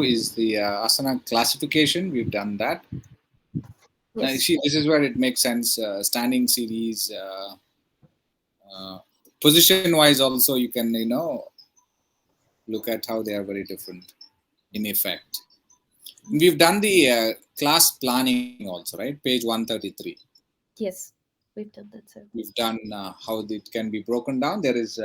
is the asana classification. We've done that. Yes. See, this is where it makes sense. Standing series, uh, position-wise, also you can look at how they are very different in effect. We've done the class planning also, right? Page 133. Yes. We've done that, sir. We've done how it can be broken down. There is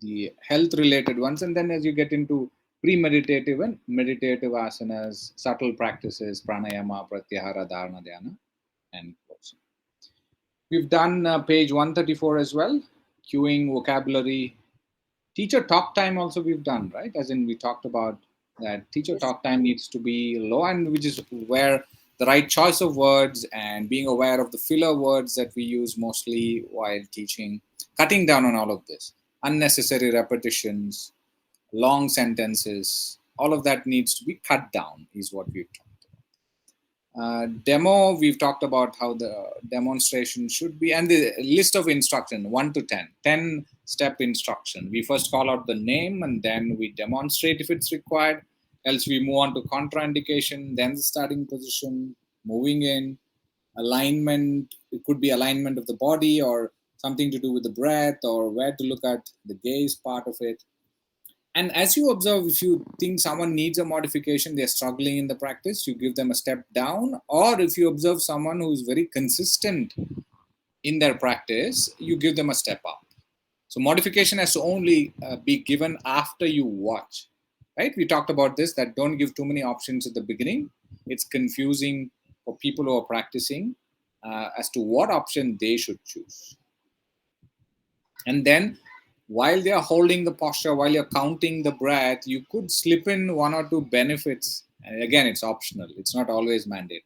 the health related ones, and then as you get into pre-meditative and meditative asanas, subtle practices, pranayama, pratyahara, dharana, dhyana, and closing. We've done page 134 as well, cueing, vocabulary, teacher talk time also we've done, right? As in we talked about that teacher Yes. talk time needs to be low, and which is where the right choice of words and being aware of the filler words that we use mostly while teaching, cutting down on all of this, unnecessary repetitions, long sentences, all of that needs to be cut down is what we've talked. Demo, we've talked about how the demonstration should be, and the list of instruction 1 to 10, 10-step instruction. We first call out the name and then we demonstrate if it's required. Else we move on to contraindication, then the starting position, moving in, alignment. It could be alignment of the body or something to do with the breath or where to look at the gaze part of it. And as you observe, if you think someone needs a modification, they're struggling in the practice, you give them a step down. Or if you observe someone who's very consistent in their practice, you give them a step up. So modification has to only be given after you watch, right? We talked about this, that don't give too many options at the beginning. It's confusing for people who are practicing as to what option they should choose. And then while they are holding the posture, while you're counting the breath, you could slip in one or two benefits. And again, it's optional, it's not always mandatory.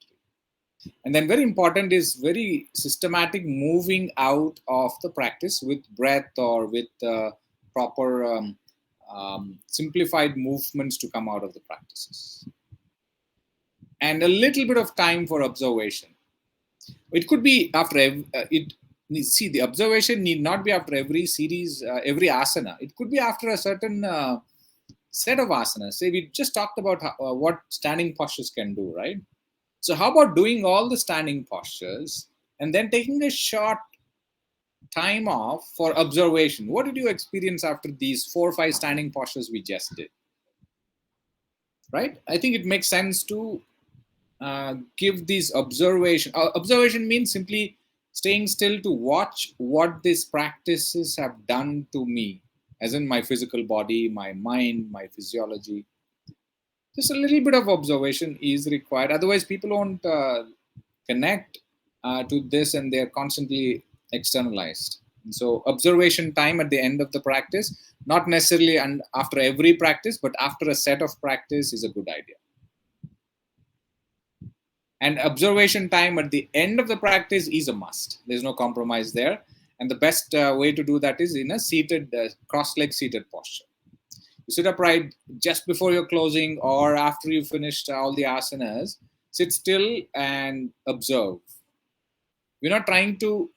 And then very important is very systematic moving out of the practice with breath or with proper simplified movements to come out of the practices. And a little bit of time for observation. It could be after it. See, the observation need not be after every series, every asana. It could be after a certain set of asanas. Say we just talked about what standing postures can do, right? So how about doing all the standing postures and then taking a short time off for observation? What did you experience after these 4 or 5 standing postures we just did? Right? I think it makes sense to give these observation. Observation means simply staying still to watch what these practices have done to me, as in my physical body, my mind, my physiology. Just a little bit of observation is required. Otherwise, people won't connect to this, and they're constantly externalized. So, observation time at the end of the practice, not necessarily and after every practice, but after a set of practice is a good idea. And observation time at the end of the practice is a must. There's no compromise there. And the best way to do that is in a seated, cross-leg seated posture. You sit upright just before your closing or after you finished all the asanas. Sit still and observe. We're not trying to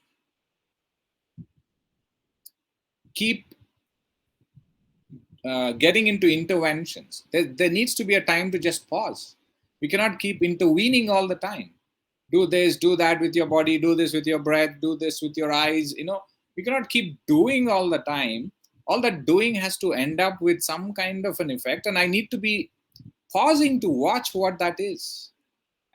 keep getting into interventions. There needs to be a time to just pause. We cannot keep intervening all the time. Do this, do that with your body, do this with your breath, do this with your eyes. We cannot keep doing all the time. All that doing has to end up with some kind of an effect, and I need to be pausing to watch what that is.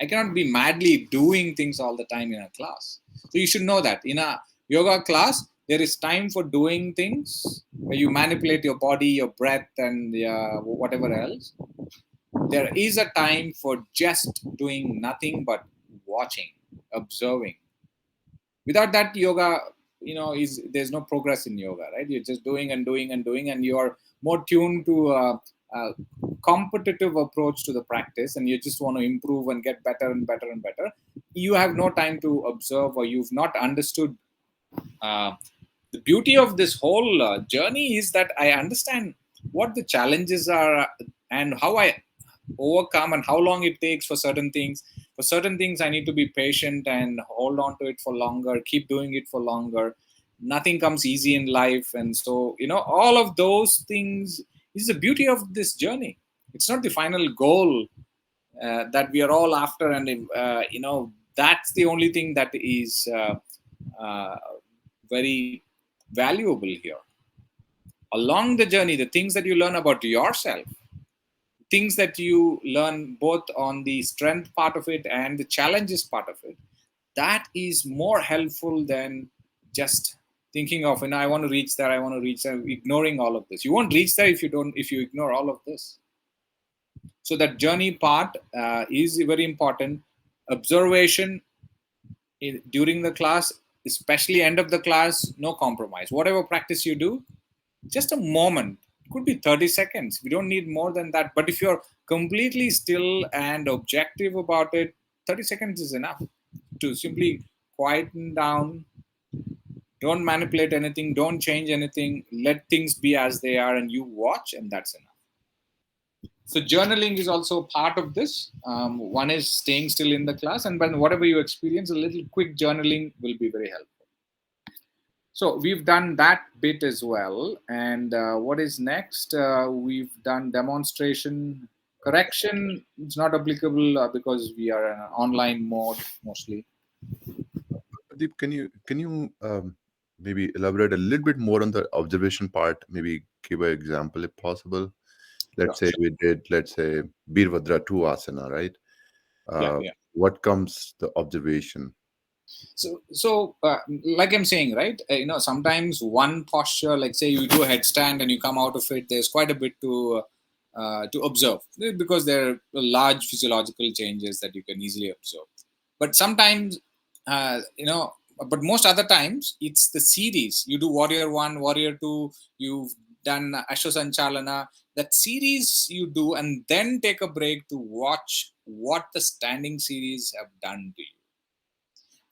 I cannot be madly doing things all the time in a class. So you should know that in a yoga class, there is time for doing things where you manipulate your body, your breath, and whatever else. There is a time for just doing nothing but watching, observing. Without that, yoga, is there's no progress in yoga, right? You're just doing and doing and doing, and you're more tuned to a competitive approach to the practice, and you just want to improve and get better and better and better. You have no time to observe, or you've not understood. Uh, the beauty of this whole journey is that I understand what the challenges are and how I overcome and how long it takes for certain things. For certain things, I need to be patient and hold on to it for longer, keep doing it for longer. Nothing comes easy in life. And so, all of those things This is the beauty of this journey. It's not the final goal that we are all after, and that's the only thing that is uh, very valuable here. Along the journey, the things that you learn about yourself, things that you learn both on the strength part of it and the challenges part of it, that is more helpful than just thinking of, I want to reach there, I want to reach there, ignoring all of this. You won't reach there if you ignore all of this. So that journey part is very important. Observation during the class, especially end of the class, no compromise. Whatever practice you do, just a moment. It could be 30 seconds. We don't need more than that. But if you're completely still and objective about it, 30 seconds is enough to simply quieten down. Don't manipulate anything. Don't change anything. Let things be as they are, and you watch, and that's enough. So journaling is also part of this. One is staying still in the class, and when whatever you experience, a little quick journaling will be very helpful. So we've done that bit as well. And what is next? We've done demonstration. Correction. It's not applicable because we are in an online mode mostly. Deep, can you maybe elaborate a little bit more on the observation part? Maybe give an example if possible. Let's say Sure. we did, let's say, Birvadra 2 asana, right? Yeah, Uh, yeah. what comes the observation? So like I'm saying, right, sometimes one posture, like say you do a headstand and you come out of it, there's quite a bit to observe, because there are large physiological changes that you can easily observe. But sometimes but most other times it's the series. You do warrior 1, warrior 2, you've done Ashwasanchalana, that series you do, and then take a break to watch what the standing series have done to you.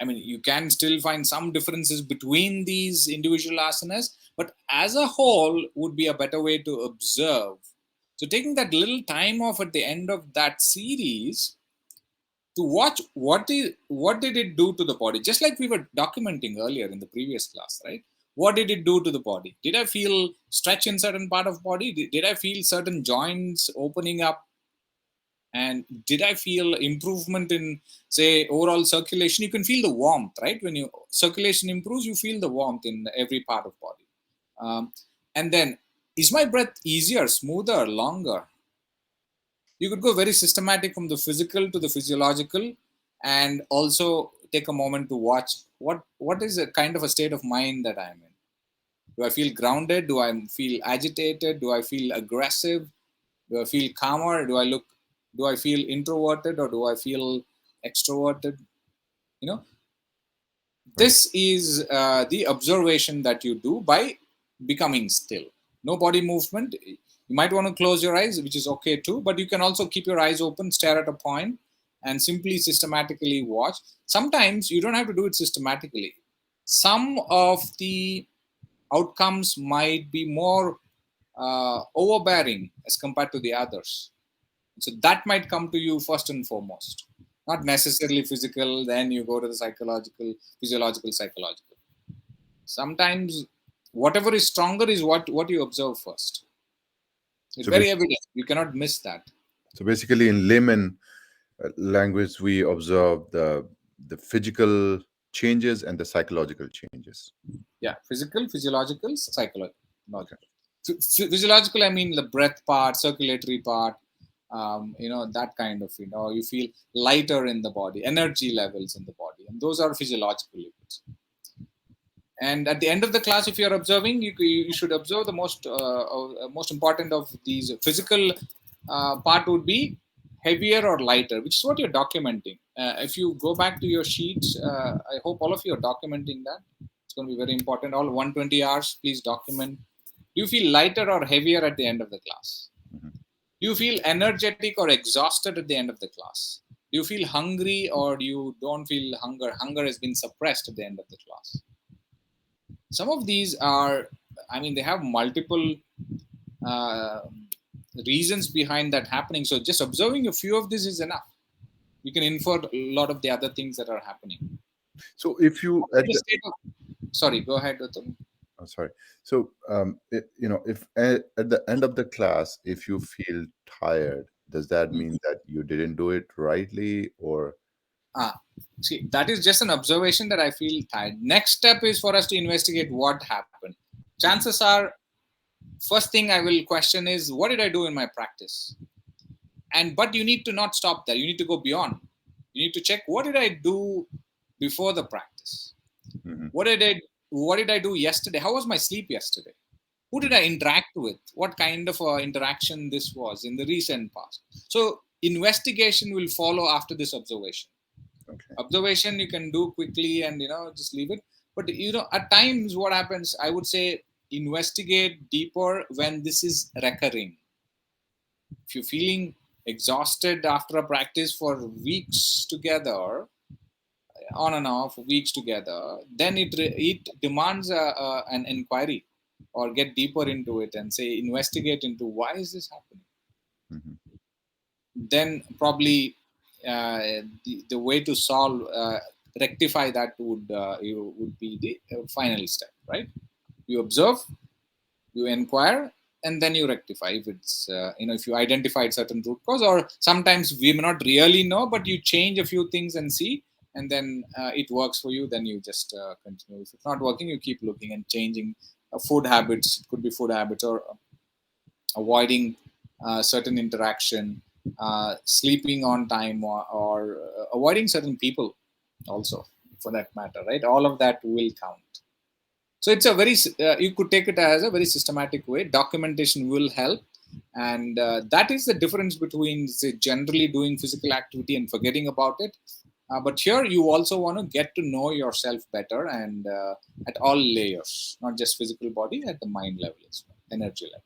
I mean, you can still find some differences between these individual asanas, but as a whole would be a better way to observe. So taking that little time off at the end of that series to watch what did it do to the body, just like we were documenting earlier in the previous class, right? What did it do to the body? Did I feel stretch in certain part of body? Did I feel certain joints opening up? And did I feel improvement in, say, overall circulation? You can feel the warmth, right? When your circulation improves, you feel the warmth in every part of body. And then, is my breath easier, smoother, longer? You could go very systematic from the physical to the physiological, and also take a moment to watch what is a kind of a state of mind that I'm in. Do I feel grounded? Do I feel agitated? Do I feel aggressive? Do I feel calmer? Do I feel introverted, or do I feel extroverted? You know, Right. this is the observation that you do by becoming still. No body movement. You might want to close your eyes, which is okay too, but you can also keep your eyes open, stare at a point, and simply systematically watch. Sometimes you don't have to do it systematically. Some of the outcomes might be more overbearing as compared to the others. So that might come to you first and foremost, not necessarily physical. Then you go to the psychological, physiological, psychological. Sometimes whatever is stronger is what you observe first. It's So, very evident. You cannot miss that. so basically, in layman language, we observe the physical changes and the psychological changes. Yeah, physical, physiological, psychological. Okay. Physiological, I mean the breath part, circulatory part, that kind of, you feel lighter in the body, energy levels in the body, and those are physiological lipids. And at the end of the class, if you're observing, you should observe the most important of these. Physical part would be heavier or lighter, which is what you're documenting. If you go back to your sheets, I hope all of you are documenting that. It's going to be very important. All 120 hours, please document. Do you feel lighter or heavier at the end of the class? Mhm. Do you feel energetic or exhausted at the end of the class? Do you feel hungry, or do you don't feel hunger? Hunger has been suppressed at the end of the class. Some of these are, I mean, they have multiple uh, reasons behind that happening. So just observing a few of this is enough. You can infer a lot of the other things that are happening. So, if you The state of, sorry, go ahead, Atul. Sorry. So, if at the end of the class, if you feel tired, does that mean that you didn't do it rightly, or? Ah, see, that is just an observation that I feel tired. Next step is for us to investigate what happened. Chances are, first thing I will question is, what did I do in my practice? And but you need to not stop there. You need to go beyond. You need to check, what did I do before the practice? Mhm. What did I do yesterday? How was my sleep yesterday? Who did I interact with? What kind of interaction this was in the recent past? So investigation will follow after this observation. Okay. Observation you can do quickly and just leave it. But at times what happens, I would say, investigate deeper when this is recurring. If you're feeling exhausted after a practice for weeks together, on and off weeks together, then it demands an inquiry, or get deeper into it and say, investigate into why is this happening. Mhm. Then probably the way to solve, rectify that would be the final step, right? You observe, you inquire, and then you rectify. If it's if you identified certain root cause, or sometimes we may not really know, but you change a few things and see, and then it works for you, then you just continue. If it's not working, you keep looking and changing. Food habits, it could be food habits, or avoiding certain interaction, sleeping on time, or avoiding certain people also, for that matter, right? All of that will count. So it's a very you could take it as a very systematic way. Documentation will help, and that is the difference between, say, generally doing physical activity and forgetting about it. But here you also want to get to know yourself better, and at all layers, not just physical body, at the mind level as well, energy level.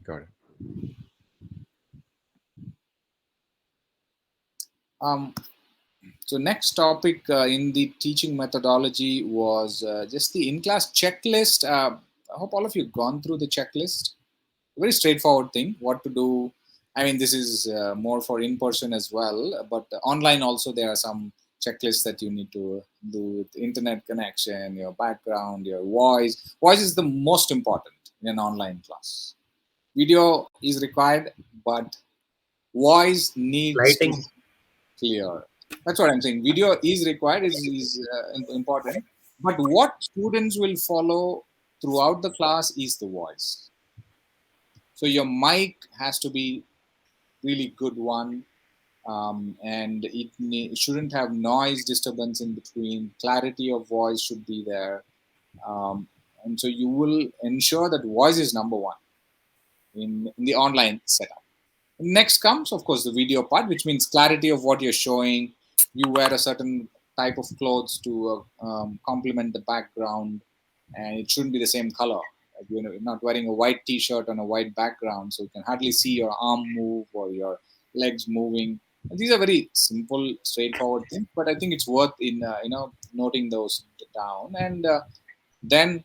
Got it. Um, so next topic in the teaching methodology was just the in-class checklist. I hope all of you gone through the checklist. Very straightforward thing, what to do. I mean, this is more for in person as well, but online also there are some checklists that you need to do, with internet connection, your background, your voice is the most important in an online class. Video is required, but voice needs to Lighting. be clear. That's what I'm saying. Video is required, is important, but what students will follow throughout the class is the voice. So your mic has to be really good one, and it shouldn't have noise disturbance in between. Clarity of voice should be there, and so you will ensure that voice is number one in the online setup. Next comes, of course, the video part, which means clarity of what you're showing. You wear a certain type of clothes to complement the background, and it shouldn't be the same color. Like, you're not wearing a white T-shirt on a white background, so you can hardly see your arm move or your legs moving. And these are very simple, straightforward things, but I think it's worth in noting those down. And then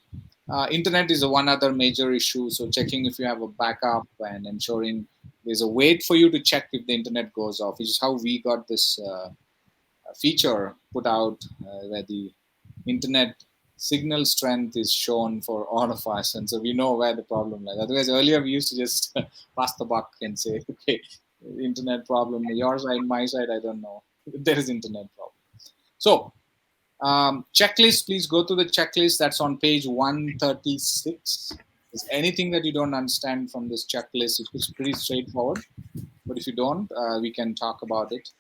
internet is one other major issue. So checking if you have a backup and ensuring there's a wait for you to check if the internet goes off, which is how we got this feature put out, where the internet signal strength is shown for all of us, and so we know where the problem lies. Otherwise, earlier we used to just pass the buck and say, okay, internet problem, your side, my side, I don't know. There is internet problem. So checklist, please go to the checklist that's on page 136. Is anything that you don't understand from this checklist? It's pretty straightforward, but if you don't, we can talk about it.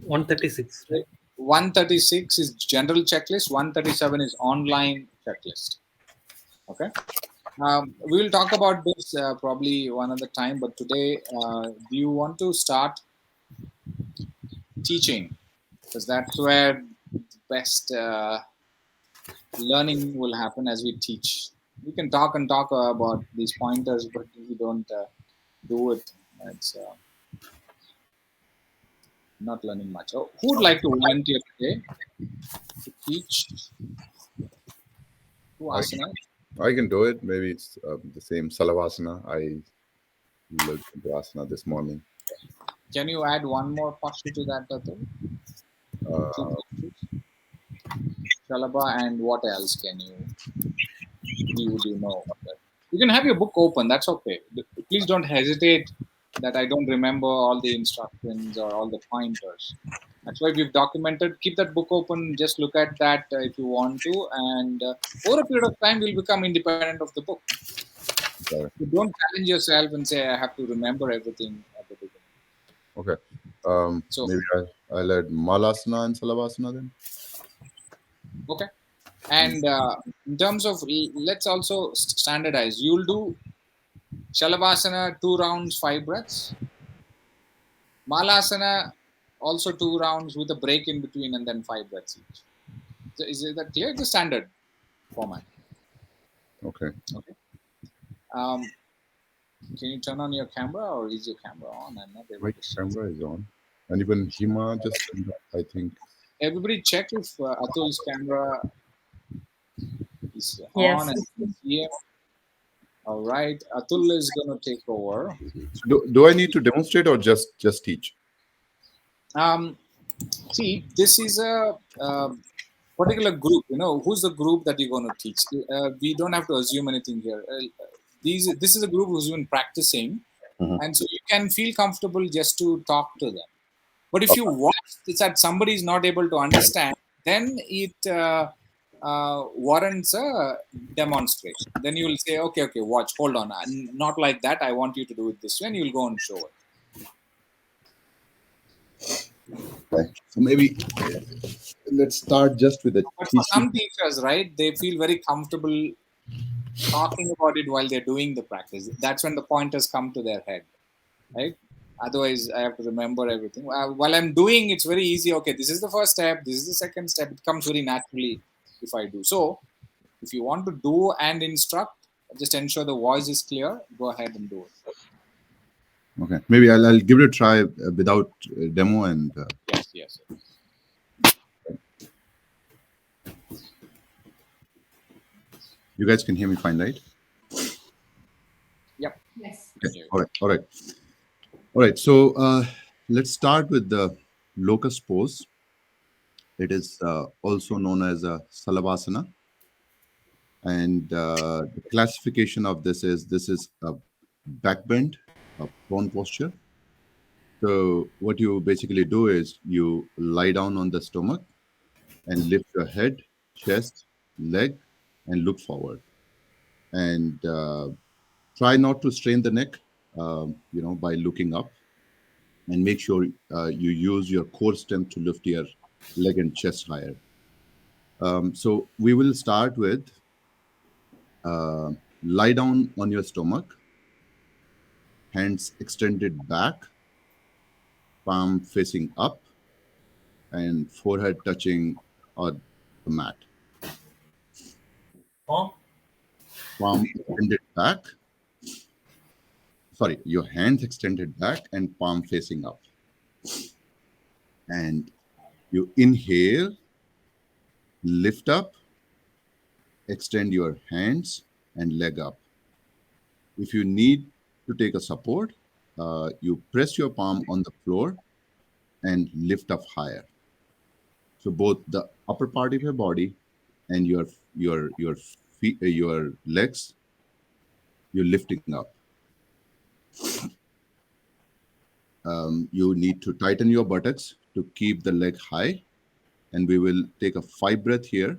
136, right? 136 is general checklist, 137 is online checklist. Okay. We will talk about this probably one other time, but today, do you want to start teaching? Because that's where the best learning will happen as we teach. We can talk and talk about these pointers, but if we don't do it, it's not learning much. So who would like to volunteer today to teach two I asana? I can do it. Maybe it's the same Salavasana. I looked into asana this morning. Can you add one more posture to that, Tatul? Two Uh, postures. Shalabha, and what else can you? would you know? You can have your book open. That's okay. Please don't hesitate that I don't remember all the instructions or all the pointers. That's why we've documented. Keep that book open. Just look at that if you want to, and over a period of time, you'll become independent of the book. Got it. You don't challenge yourself and say I have to remember everything at the beginning. Okay. So Maybe I'll add Malasana and Salavasana then. okay. And in terms of, let's also standardize. You'll do Shalavasana 2 rounds, 5 breaths. Malasana also 2 rounds with a break in between and then 5 breaths each. So is that clear? The standard format. Okay. Okay. Um, can you turn on your camera or is your camera on? I'm not able My to see. camera is on. And even Hima just, I think. Everybody check if Atul's camera is on Yes. and can see him. All right. Atul is going to take over. Do I need to demonstrate or just teach? See, this is a particular group. Who's the group that you're going to teach? We don't have to assume anything here. This is a group who's been practicing, Mhm. and so you can feel comfortable just to talk to them. But if you watch that somebody is not able to understand, then it warrants a demonstration. Then you will say, okay, watch, hold on, not like that. I want you to do it this way, and you'll go and show it. Okay. So maybe let's start just with the But for teaching. some teachers, right, they feel very comfortable talking about it while they're doing the practice. That's when the pointers come to their head, right? Otherwise, I have to remember everything. While I'm doing, it's very easy. Okay, this is the first step. This is the second step. It comes very naturally if I do. So, if you want to do and instruct, just ensure the voice is clear. Go ahead and do it. Okay. Maybe I'll give it a try without demo and. Yes. You guys can hear me fine, right? Yep. Yes. Okay. All right. So let's start with the locust pose. It is also known as a Salavasana. And the classification of this is a back bend, a prone posture. So what you basically do is you lie down on the stomach and lift your head, chest, leg, and look forward. And try not to strain the neck, by looking up. And make sure you use your core strength to lift your leg and chest higher. So we will start with lie down on your stomach, hands extended back, palm facing up, and forehead touching on the mat. Palm. Palm extended back. Sorry, your hands extended back and palm facing up. And you inhale, lift up, extend your hands and leg up. If you need to take a support, you press your palm on the floor and lift up higher. So both the upper part of your body and your feet, your legs, you're lifting up. You need to tighten your buttocks to keep the leg high, and we will take a 5 breath here.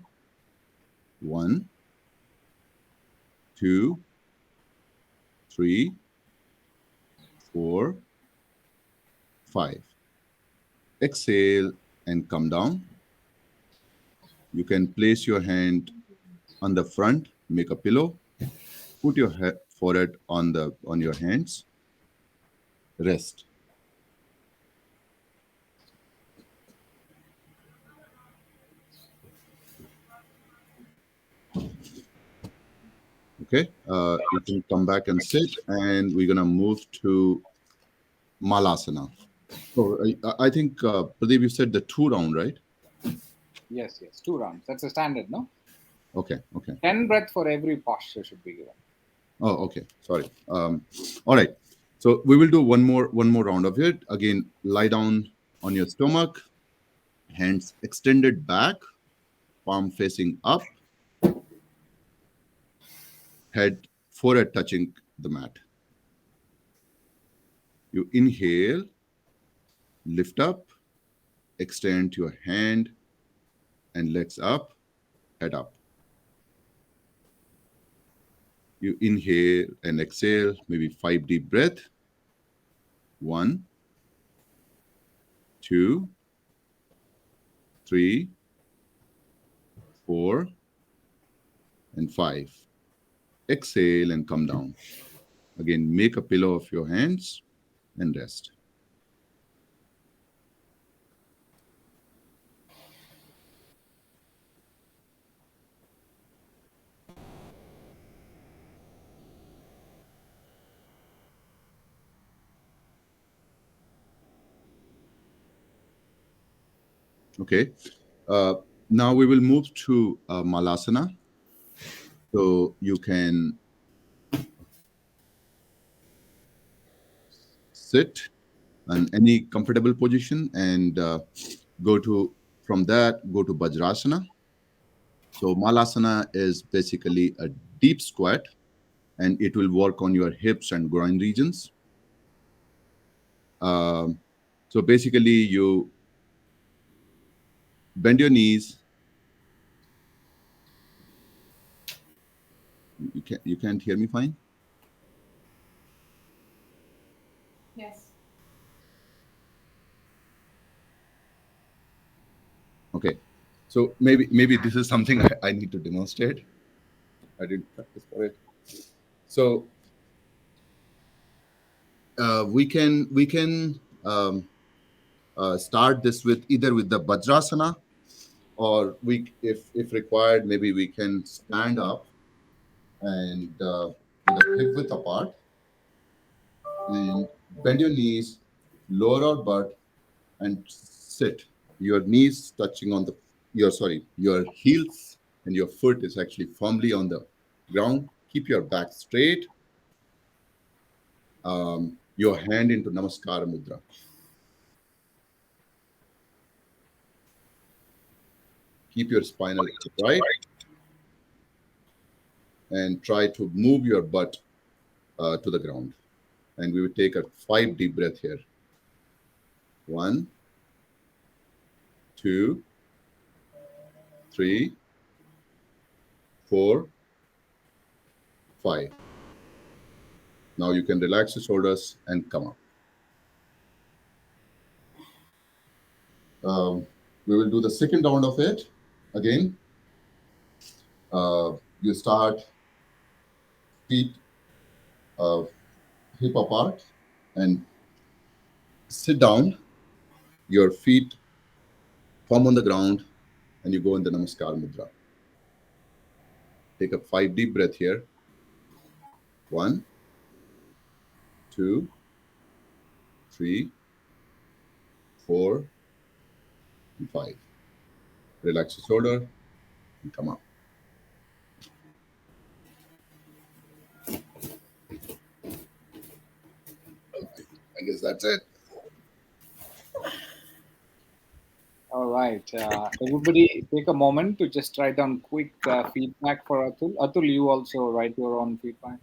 1, 2, 3, 4, 5. Exhale and come down. You can place your hand on the front, make a pillow, put your forehead on your hands, rest. Okay, you can come back and sit, and we're gonna move to Malasana. So I think Pradeep, you said the 2 round, right? Yes. 2 rounds. That's a standard, no? Okay. 10 breath for every posture should be given. Oh, okay. Sorry. All right. So we will do one more round of it. Again, lie down on your stomach, hands extended back, palm facing up, head, forehead touching the mat. You inhale, lift up, extend your hand and legs up, head up. You inhale and exhale, maybe 5 deep breath. 1, 2, 3, 4, and 5. Exhale and come down. Again, make a pillow of your hands and rest. Okay. Uh, Now we will move to Malasana. So you can sit in any comfortable position and go to, from that, go to Vajrasana. So Malasana is basically a deep squat, and it will work on your hips and groin regions. Um, so basically, you bend your knees. You can't hear me fine. Yes. Okay. So maybe this is something I need to demonstrate. I didn't practice for it. So we can start this with either with the Vajrasana, or we, if required, maybe we can stand up and with the hip width apart, and bend your knees, lower our butt, and sit. Your knees touching on the, your heels and your foot is actually firmly on the ground. Keep your back straight. Your hand into Namaskar Mudra. Keep your spinal upright and try to move your butt to the ground. And we will take a 5 deep breath here. 1, 2, 3, 4, 5. Now you can relax your shoulders and come up. We will do the second round of it. Again, you start feet uh, hip apart and sit down. Your feet firm on the ground, and you go in the Namaskar Mudra. Take a 5 deep breath here. 1, 2, 3, 4, and 5. Relax your shoulder and come up. I guess that's it. All right. Everybody take a moment to just write down quick feedback for Atul. Atul, you also write your own feedback.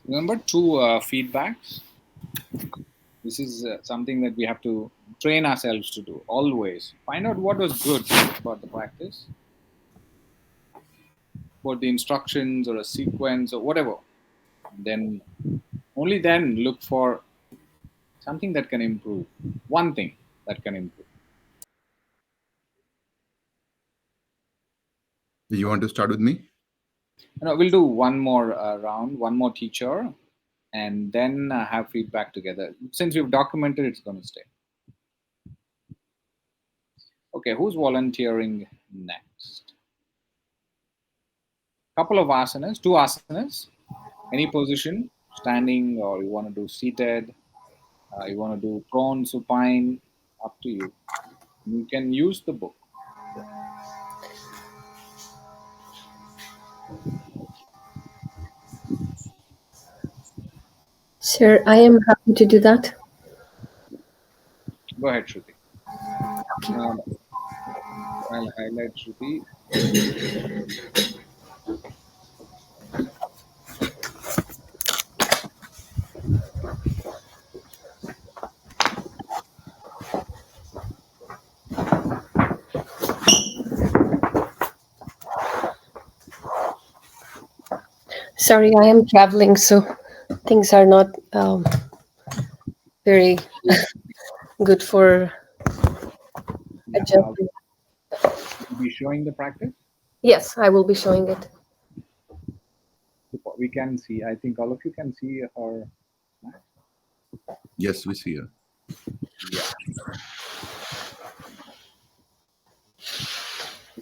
Remember two feedbacks. This is something that we have to train ourselves to do always. Find out what was good about the practice, about the instructions or a sequence or whatever. Then only then look for something that can improve. One thing that can improve. You want to start with me? We'll do one more round, one more teacher, and then have feedback together. Since we've documented, it's going to stay. Okay, who's volunteering next? Couple of asanas, two asanas, any position, standing, or you want to do seated, you want to do prone, supine, up to you. You can use the book. Sure, I am happy to do that. Go ahead, Shruti. Um, I'll highlight Shruti. Sorry, I am traveling, so things are not very good for Yeah, adjusting. will be showing the practice. Yes, I will be showing it. We can see. I think all of you can see her. Yes, we see her. Yeah.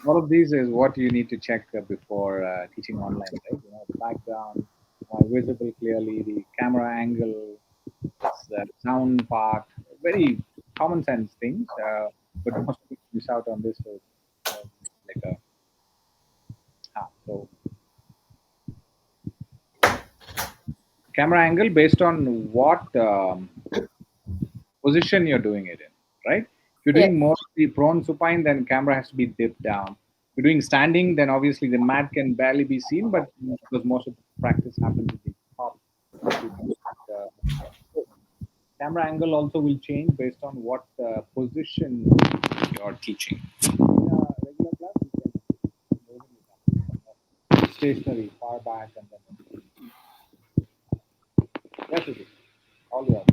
All of these is what you need to check before teaching online, right? The background, visible clearly, the camera angle, the sound part, very common sense things. But most people miss out on this. So, like a so camera angle based on what position you're doing it in, right? If you're Yes. doing mostly prone supine, then camera has to be dipped down. If you're doing standing, then obviously the mat can barely be seen, but because most of the practice happens at the top. So camera angle also will change based on what position you're teaching. In a regular class, you can stationary, far back, and then yes, it is all your.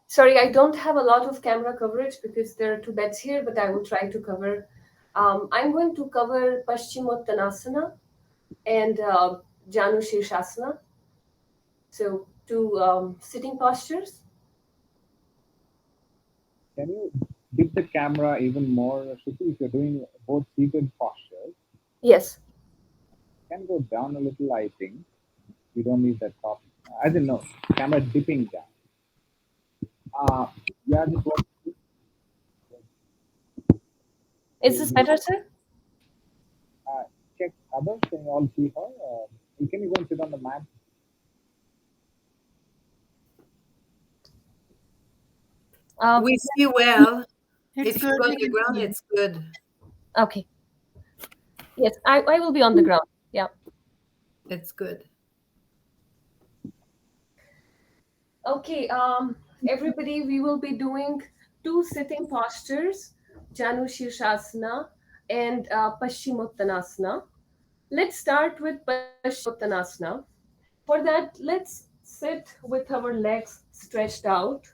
Sorry, I don't have a lot of camera coverage because there are two beds here, but I will try to cover. I'm going to cover Paschimottanasana and Janu Shirshasana. So, two sitting postures. Can you dip the camera even more, Shruti, if you're doing both seated postures? Yes. Can go down a little, I think. You don't need that top. I didn't know. Camera dipping down. Yeah, just what, Is this better, sir? uh, check others. Can you all see her? You can even sit on the mat. We see well. It's If you're good. on We the can ground, see you. it's good. Okay. Yes, I will be on the ground. Yeah. It's good. Okay, everybody, we will be doing two sitting postures, Janu Shirshasana and Paschimottanasana. Let's start with Paschimottanasana. For that, let's sit with our legs stretched out.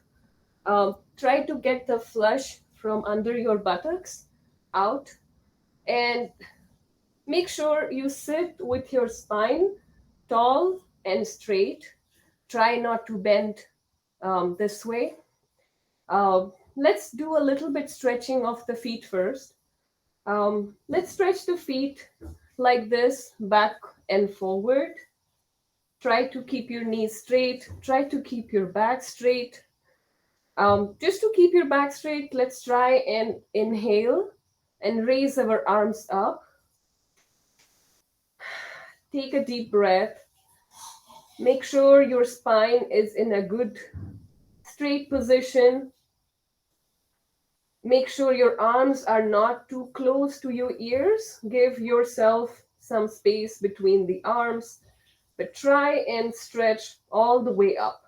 Try to get the flush from under your buttocks out, and make sure you sit with your spine tall and straight. Try not to bend this way. Let's do a little bit stretching of the feet first. Let's stretch the feet like this, back and forward. Try to keep your knees straight. Try to keep your back straight. Just to keep your back straight, let's try and inhale and raise our arms up. Take a deep breath. Make sure your spine is in a good straight position. Make sure your arms are not too close to your ears. Give yourself some space between the arms, but try and stretch all the way up.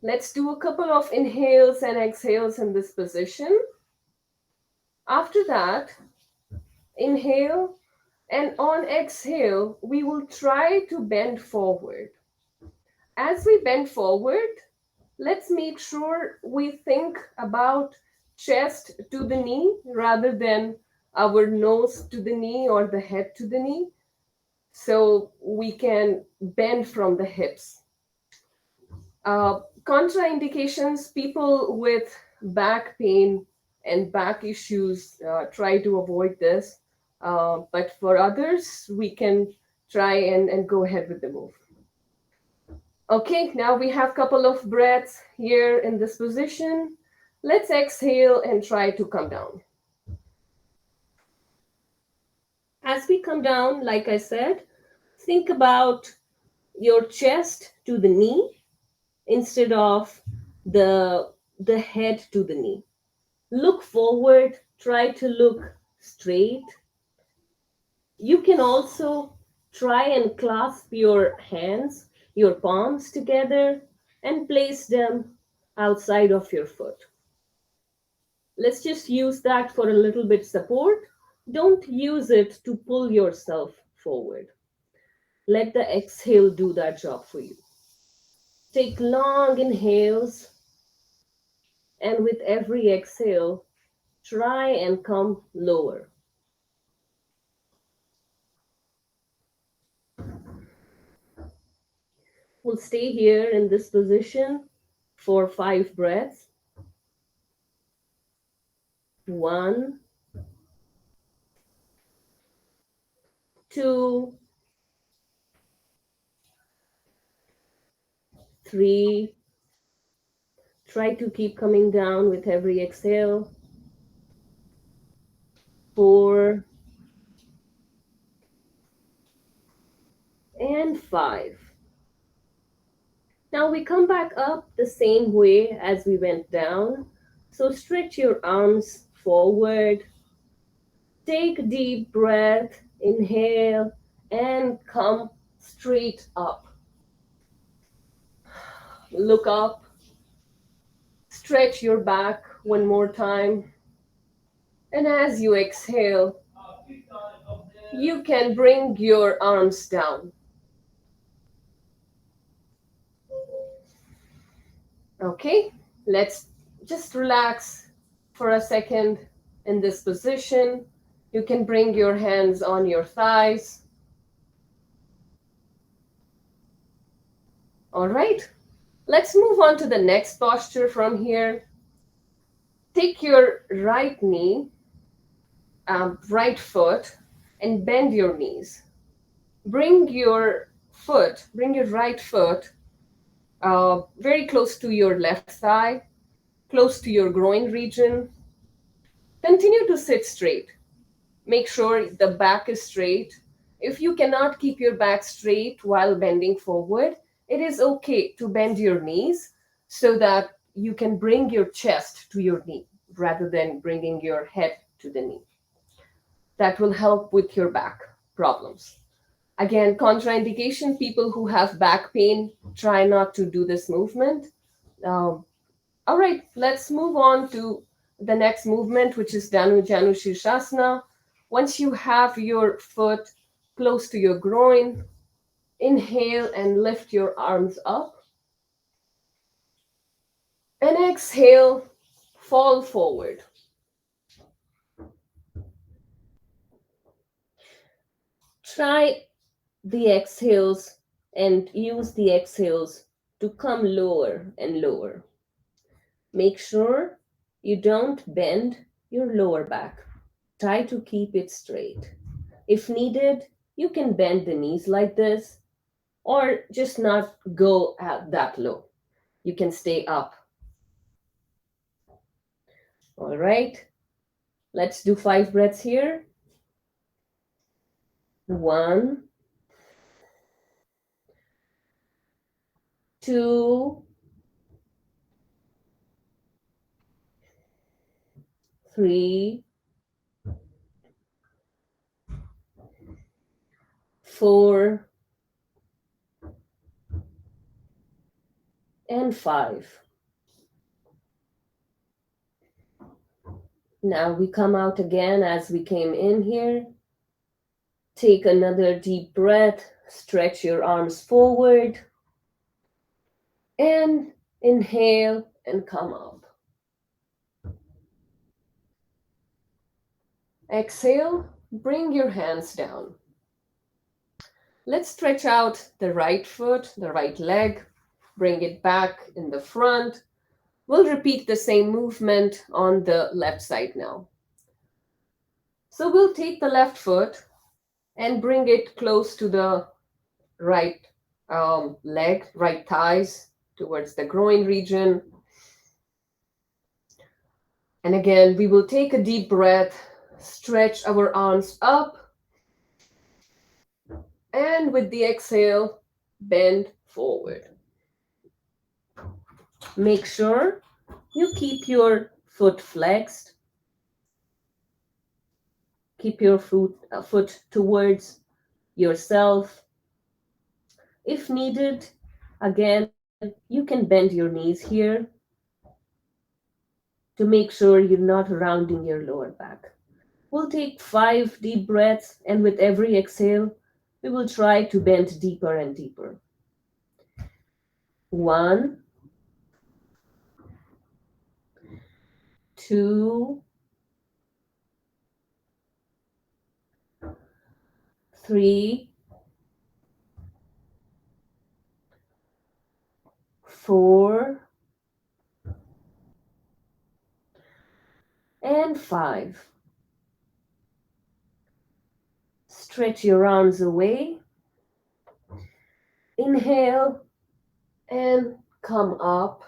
Let's do a couple of inhales and exhales in this position. After that, inhale, and on exhale, we will try to bend forward. As we bend forward, let's make sure we think about chest to the knee rather than our nose to the knee or the head to the knee, so we can bend from the hips. Contraindications, people with back pain and back issues try to avoid this. But for others, we can try and go ahead with the move. Okay, now we have a couple of breaths here in this position. Let's exhale and try to come down. As we come down, like I said, think about your chest to the knee instead of the head to the knee. Look forward, try to look straight. You can also try and clasp your hands, your palms together, and place them outside of your foot. Let's just use that for a little bit support. Don't use it to pull yourself forward. Let the exhale do that job for you. Take long inhales, and with every exhale, try and come lower. We'll stay here in this position for 5 breaths. 1, 2, 3. Try to keep coming down with every exhale. 4 and 5. Now we come back up the same way as we went down. So stretch your arms forward. Take a deep breath. Inhale and come straight up. Look up. Stretch your back one more time. And as you exhale, you can bring your arms down. Okay, let's just relax for a second in this position. You can bring your hands on your thighs. All right, let's move on to the next posture from here. Take your right knee, right foot, and bend your knees. Bring your right foot very close to your left thigh, close to your groin region. Continue to sit straight. Make sure the back is straight. If you cannot keep your back straight while bending forward, it is okay to bend your knees so that you can bring your chest to your knee rather than bringing your head to the knee. That will help with your back problems. Again, contraindication, people who have back pain, try not to do this movement. All right, let's move on to the next movement, which is Janu Shirshasana. Once you have your foot close to your groin, inhale and lift your arms up. And exhale, fall forward. Try the exhales and use the exhales to come lower and lower. Make sure you don't bend your lower back. Try to keep it straight. If needed, you can bend the knees like this or just not go at that low. You can stay up. All right, let's do 5 breaths here. 1, 2, 3, 4, and 5. Now we come out again as we came in here. Take another deep breath. Stretch your arms forward. And inhale and come up. Exhale, bring your hands down. Let's stretch out the right foot, the right leg, bring it back in the front. We'll repeat the same movement on the left side now. So we'll take the left foot and bring it close to the right leg, right thighs, towards the groin region. And again, we will take a deep breath, stretch our arms up, and with the exhale, bend forward. Make sure you keep your foot flexed. Keep your foot towards yourself. If needed, again, you can bend your knees here to make sure you're not rounding your lower back. We'll take 5 deep breaths, and with every exhale, we will try to bend deeper and deeper. 1, 2, 3, 4, and 5. Stretch your arms away. Inhale and come up.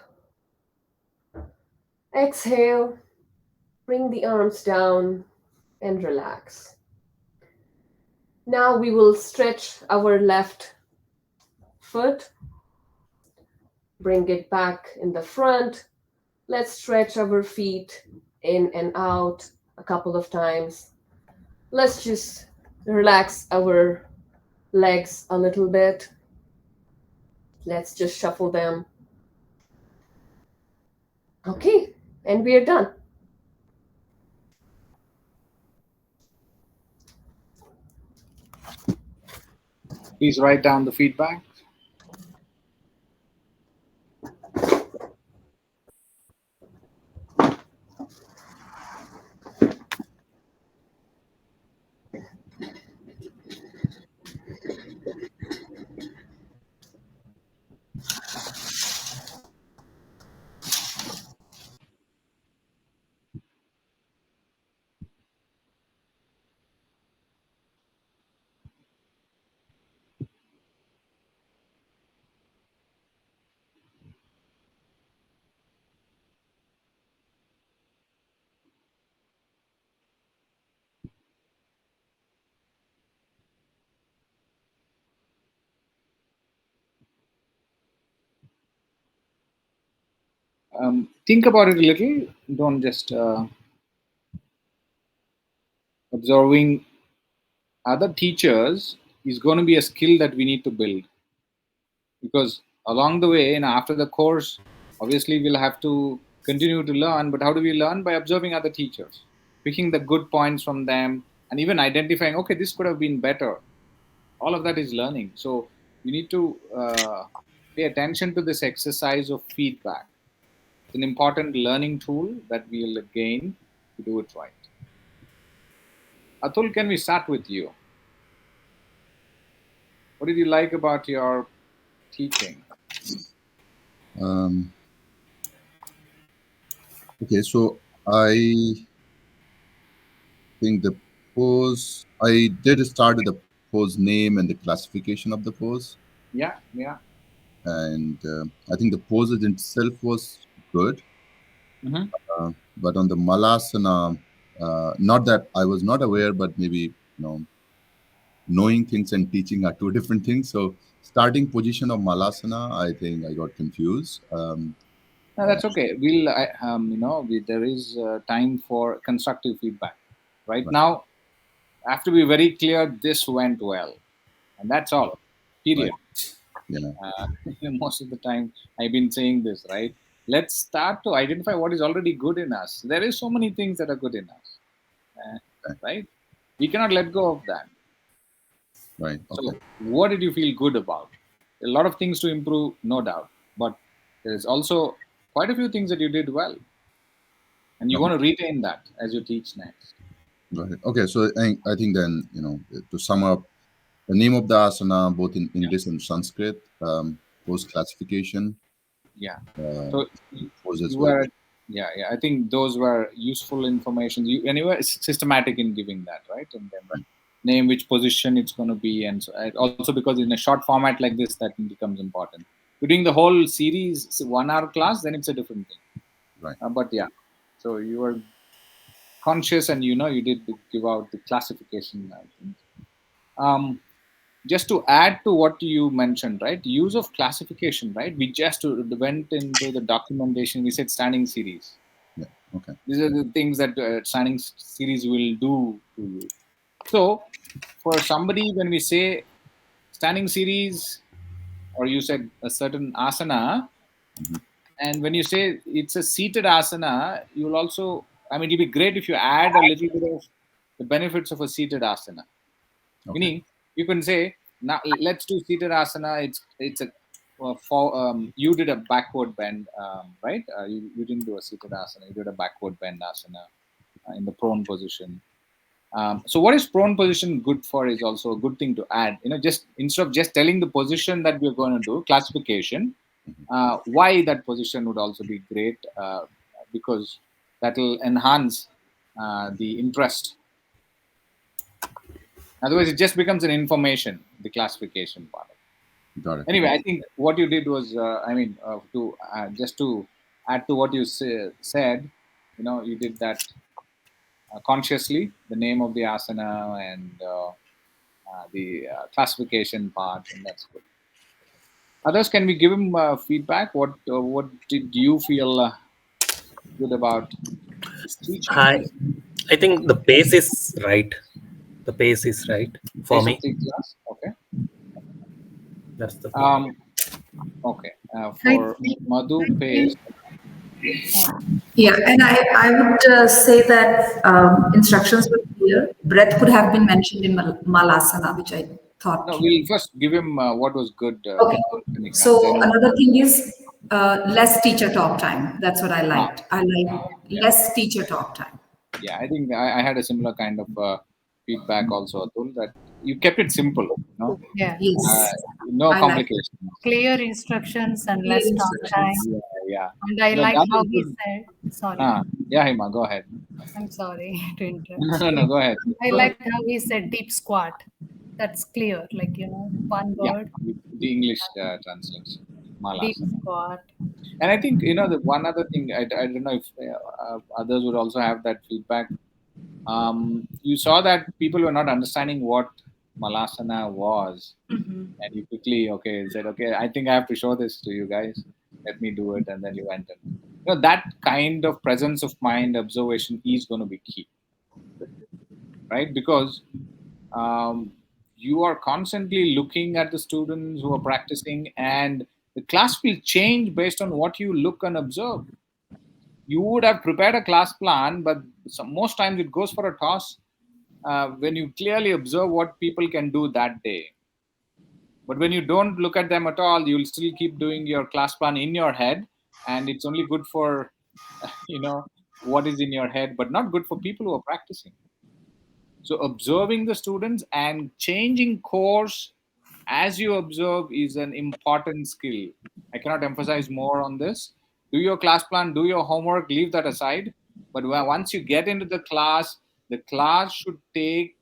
Exhale, bring the arms down and relax. Now we will stretch our left foot. Bring it back in the front. Let's stretch our feet in and out a couple of times. Let's just relax our legs a little bit. Let's just shuffle them. Okay, and we are done. Please write down the feedback. Think about it a little. Don't just observing other teachers is going to be a skill that we need to build, because along the way, after the course, obviously we'll have to continue to learn. But how do we learn? By observing other teachers, picking the good points from them, and even identifying, okay, this could have been better. All of that is learning. So you need to pay attention to this exercise of feedback. It's an important learning tool that we'll gain to do it right. Atul, can we start with you? What did you like about your teaching? Um, okay, so I think the pose, I did start with the pose name and the classification of the pose. Yeah, yeah. And I think the pose in itself was good. Mm-hmm. But on the Malasana, not that I was not aware, but maybe, knowing things and teaching are two different things. So starting position of Malasana, I think I got confused. No, that's okay. There is time for constructive feedback. Right Right, now, I have to be very clear. This went well, and that's all. right, Period. yeah, Uh, Most of the time, I've been saying this. Right. Let's start to identify what is already good in us. There is so many things that are good in us. Uh, okay, right. We cannot let go of that. right, okay, So, what did you feel good about? A lot of things to improve, no doubt, but there is also quite a few things that you did well, and you right, want to retain that as you teach next. Go ahead. Okay, so I think then, to sum up, the name of the asana, both in English and Sanskrit, pose classification, Yeah. uh, So pose as you well. were, yeah, yeah. I think those were useful information. And you were systematic in giving that, right? And then Right. name which position it's going to be, and so also because in a short format like this, that becomes important. If you're doing the whole series 1 hour class, then it's a different thing. Right. But yeah, so you were conscious, and you did give out the classification, I think. Um, just to add to what you mentioned, right? Use of classification, right? We just went into the documentation. We said standing series. Yeah. Okay. These are the things that standing series will do to you. So, for somebody, when we say standing series, or you said a certain asana, Mhm. and when you say it's a seated asana, you'll also, I mean, it'd be great if you add a little bit of the benefits of a seated asana. Okay. Meaning, you can say, now let's do seated asana. It's a for you did a backward bend, right? You didn't do a seated asana. You did a backward bend asana in the prone position. So what is prone position good for is also a good thing to add. Just instead of just telling the position that we're going to do, classification, why that position would also be great, because that will enhance the interest. Otherwise, it just becomes an information, the classification part. Got it. Anyway, I think what you did was, to just to add to what you said, you did that consciously, the name of the asana and the classification part, and that's good. Others, can we give him feedback? What did you feel good about his teaching? I think the pace is right. The pace is right for Pace of me. the class, okay. That's the point. Okay. I For think, Madhu, I pace. think yeah, and I would say that instructions were clear. Breath could have been mentioned in Malasana, which I No, thought. we'll first give him what was good, Okay. Kanika, and So then another thing is less teacher talk time. That's what I ah, liked. I like yeah, less teacher talk time. yeah. I think I had a similar kind of feedback also, Atul, that you kept it simple, Yeah. uh, Yes, no I like complications. Clear instructions and clear less talk instructions. time. Yeah, yeah. And I like That how was he good. said, sorry, Yeah, Hima, go ahead. I'm sorry to No, interrupt. no, no, go ahead. I like how he said deep squat. That's clear, like, one Yeah, word, the English translation, deep Malasana. squat. And I think, the one other thing, I don't know if others would also have that feedback. You saw that people were not understanding what Malasana was. And you quickly, okay, said, okay, I think I have to show this to you guys. Let me do it. And then you went. And, that kind of presence of mind, observation is going to be key, right? Because um, you are constantly looking at the students who are practicing, and the class will change based on what you look and observe. You would have prepared a class plan, but most times it goes for a toss when you clearly observe what people can do that day. But when you don't look at them at all, you'll still keep doing your class plan in your head, and it's only good for what is in your head, but not good for people who are practicing. So observing the students and changing course as you observe is an important skill. I cannot emphasize more on this. Do your class plan, do your homework, leave that aside. But once you get into the class should take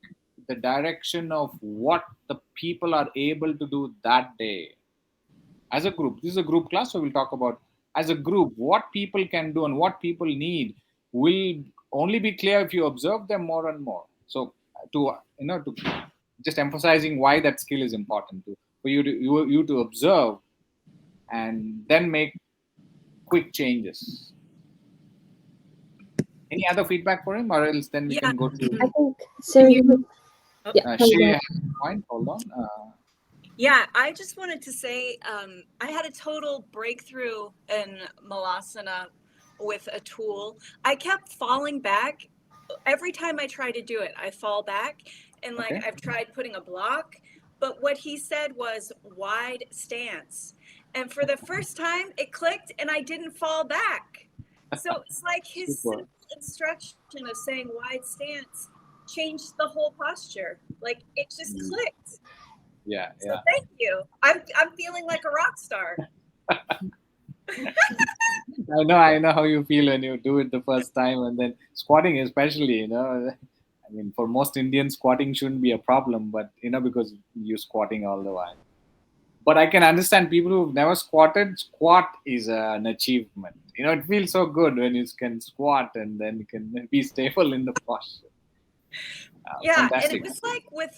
the direction of what the people are able to do that day as a group. This is a group class, so we'll talk about as a group what people can do and what people need will only be clear if you observe them more and more. So to just emphasizing why that skill is important for you to observe and then make quick changes. Any other feedback for him, or else then we Yeah. can go to I think so. Yeah, sorry, go Shay ahead. has a point. Hold on. Yeah, I just wanted to say I had a total breakthrough in Malasana with a tool. I kept falling back. Every time I try to do it, I fall back. And like Okay. I've tried putting a block, but what he said was wide stance. And for the first time, it clicked and I didn't fall back. So it's like his Super. simple instruction of saying wide stance changed the whole posture. Like it just clicked. Yeah, So yeah. thank you. I'm feeling like a rock star. I know how you feel when you do it the first time, and then squatting, especially. I mean, for most Indians, squatting shouldn't be a problem, but because you're squatting all the while. But I can understand people who've never squatted. Squat is an achievement. It feels so good when you can squat and then you can be stable in the posture. Yeah, and it Fantastic. was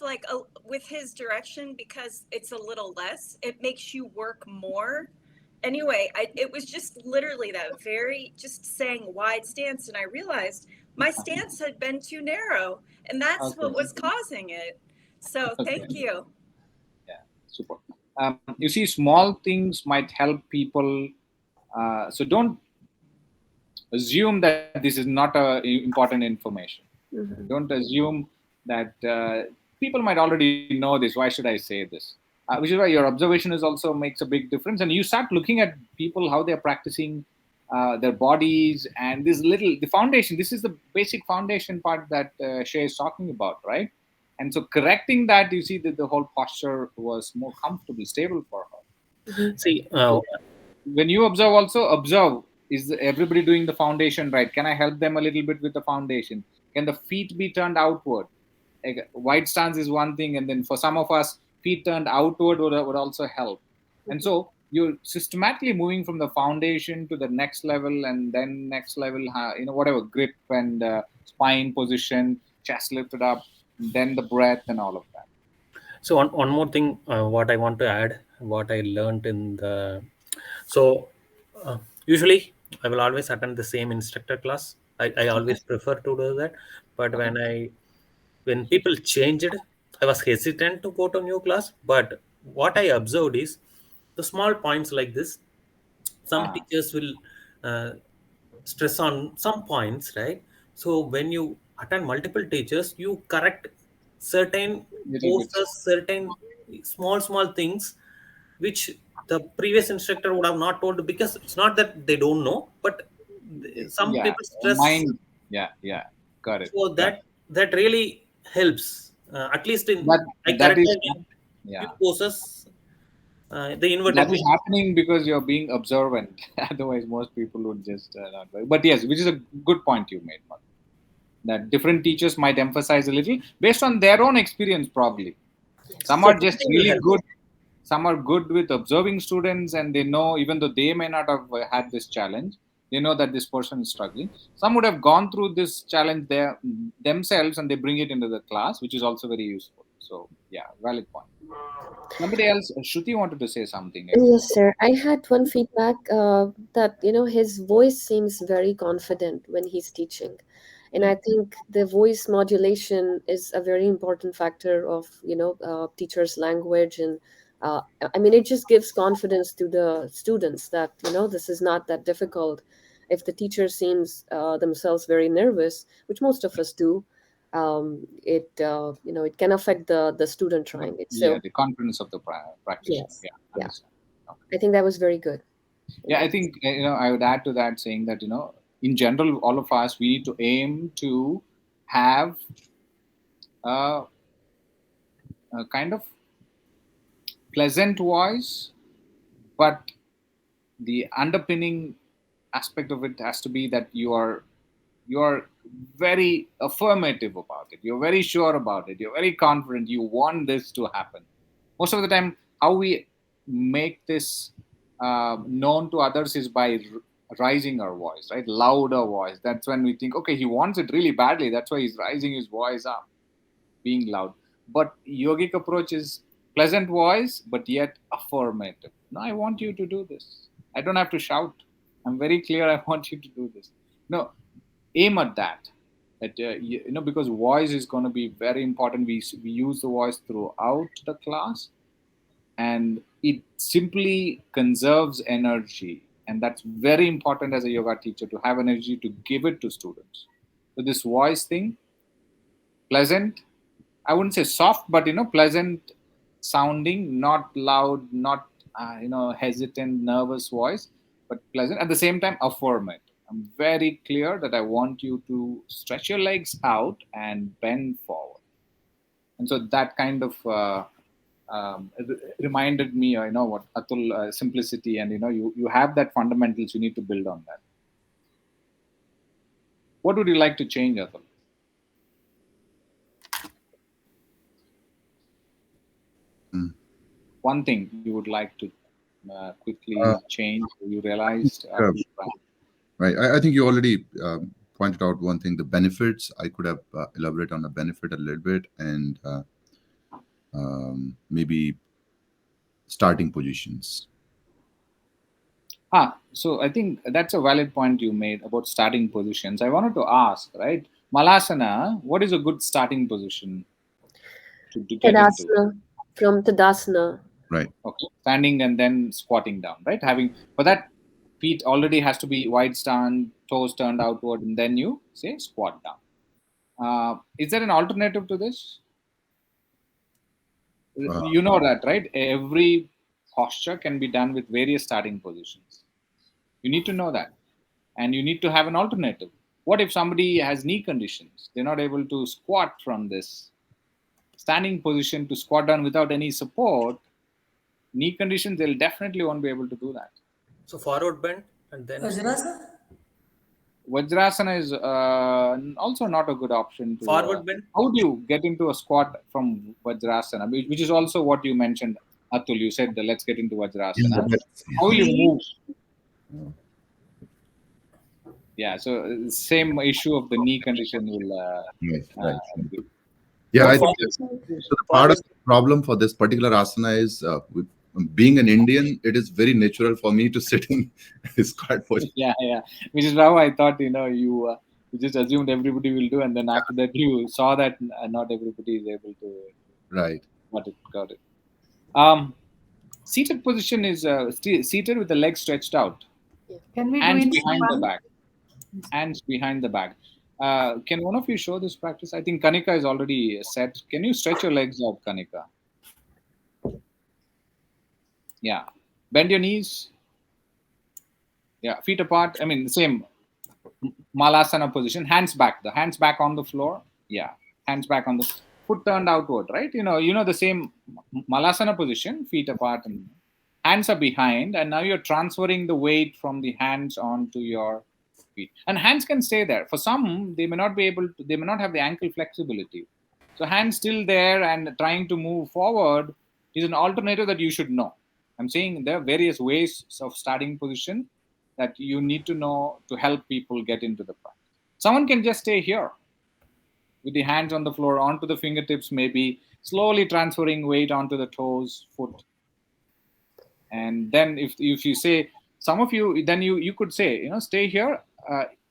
like with his direction, because it's a little less, it makes you work more. Anyway, it was just literally that very just saying wide stance, and I realized my stance had been too narrow, and that's Okay. what was causing it. So thank you. Yeah, super. You see, small things might help people. So don't assume that this is not important information. Don't assume that people might already know this. Why should I say this? Which is why your observation is also makes a big difference, and you start looking at people how they're practicing their bodies, and the foundation. This is the basic foundation part that Shay is talking about, right? And so correcting that, you see that the whole posture was more comfortable, stable for her. See, When you observe, is everybody doing the foundation right? Can I help them a little bit with the foundation? Can the feet be turned outward? Like, wide stance is one thing, and then for some of us, feet turned outward would also help. And so you're systematically moving from the foundation to the next level, and then next level, whatever grip and spine position, chest lifted up, then the breath and all of that. so one more thing, what I want to add, what I learned in the, so usually I will always attend the same instructor class. I always prefer to do that. But Okay. when people changed, I was hesitant to go to new class. But what I observed is the small points like this. Some Ah, teachers will uh, stress on some points, right? So when you attend multiple teachers, you correct certain little bits. poses, certain small things which the previous instructor would have not told, because it's not that they don't know, but some Yeah, people stress. mind. Yeah, yeah, got it. So Yeah, that really helps. At least in that I that is corrected in few yeah, poses, the that inverted is V. happening because you're being observant. Otherwise, most people would just not. But yes, which is a good point you made, Madhu. That different teachers might emphasize a little based on their own experience, probably. Some So are this just thing will really help. good. Some are good with observing students, and they know, even though they may not have had this challenge, they know that this person is struggling. Some would have gone through this challenge themselves, and they bring it into the class, which is also very useful. So yeah, valid point. Somebody else, Shruti wanted to say something, I think. Yes, sir. I had one feedback that his voice seems very confident when he's teaching, and I think the voice modulation is a very important factor of teacher's language, and I mean it just gives confidence to the students that this is not that difficult. If the teacher seems themselves very nervous, which most of us do, it can affect the student trying it. Yeah, So the confidence of the practitioner. yes, Yeah, yeah. understand. Okay. I think that was very good. Yeah, I think I would add to that saying that in general, all of us we need to aim to have a, a kind of pleasant voice, but the underpinning aspect of it has to be that you are very affirmative about it. You're very sure about it. You're very confident. You want this to happen. Most of the time, how we make this known to others is by rising our voice, right? Louder voice. That's when we think, okay, he wants it really badly. That's why he's rising his voice up, being loud. But yogic approach is pleasant voice, but yet affirmative. No, I want you to do this. I don't have to shout. I'm very clear. I want you to do this. No, aim at that. That because voice is going to be very important. We use the voice throughout the class, and it simply conserves energy, and that's very important as a yoga teacher to have energy to give it to students. So this voice thing, pleasant, I wouldn't say soft, but pleasant sounding, not loud, not hesitant, nervous voice, but pleasant at the same time, affirmative. I'm very clear that I want you to stretch your legs out and bend forward. And so that kind of reminded me, what Atul, simplicity, and you have that fundamentals. You need to build on that. What would you like to change, Atul? Mm. One thing you would like to Uh, quickly change, you I think, realized after you right. I think you already pointed out one thing, the benefits. I could have elaborated on the benefit a little bit, and maybe starting positions. So I think that's a valid point you made about starting positions. I wanted to ask, right? Malasana, what is a good starting position to get into? Tadasana, from Tadasana. Right. Okay, standing and then squatting down, right? Having for that, feet already has to be wide stand, toes turned outward, and then you say squat down. Is there an alternative to this? Uh, You know that, right? Every posture can be done with various starting positions. You need to know that, and you need to have an alternative. What if somebody has knee conditions? They're not able to squat from this standing position to squat down without any support. Knee conditions, they'll definitely won't be able to do that. So forward bend and then squat. Vajrasana? Vajrasana is also not a good option to. Forward bend. How do you get into a squat from Vajrasana, which is also what you mentioned, Atul? You said let's get into yeah, Vajrasana. How will yeah. you move? Yeah, so same issue of the knee condition will. Right, right. Be- Yeah, What I for? think so. The part of the problem for this particular asana is being an Indian, it is very natural for me to sit in squat position. Yeah, which is how I thought. You just assumed everybody will do, and then after that you saw that not everybody is able to. Right. Got it. Um, Seated position is seated with the legs stretched out, Can we do hands it behind the one? back. Hands behind the back. Can one of you show this practice? I think Kanika is already set. Can you stretch your legs out, Kanika? Yeah. Bend your knees. Yeah. Feet apart. I mean, same malasana position. Hands back. The hands back on the floor. Yeah. Hands back on the foot turned outward. Right. The same malasana position. Feet apart and hands are behind, and now you're transferring the weight from the hands onto your feet. And hands can stay there. For some, they may not be able to. They may not have the ankle flexibility. So hands still there and trying to move forward is an alternative that you should know. I'm saying there are various ways of starting position that you need to know to help people get into the practice. Someone can just stay here with the hands on the floor, onto the fingertips, maybe slowly transferring weight onto the toes, foot. And then if you say, some of you, then you could say, stay here.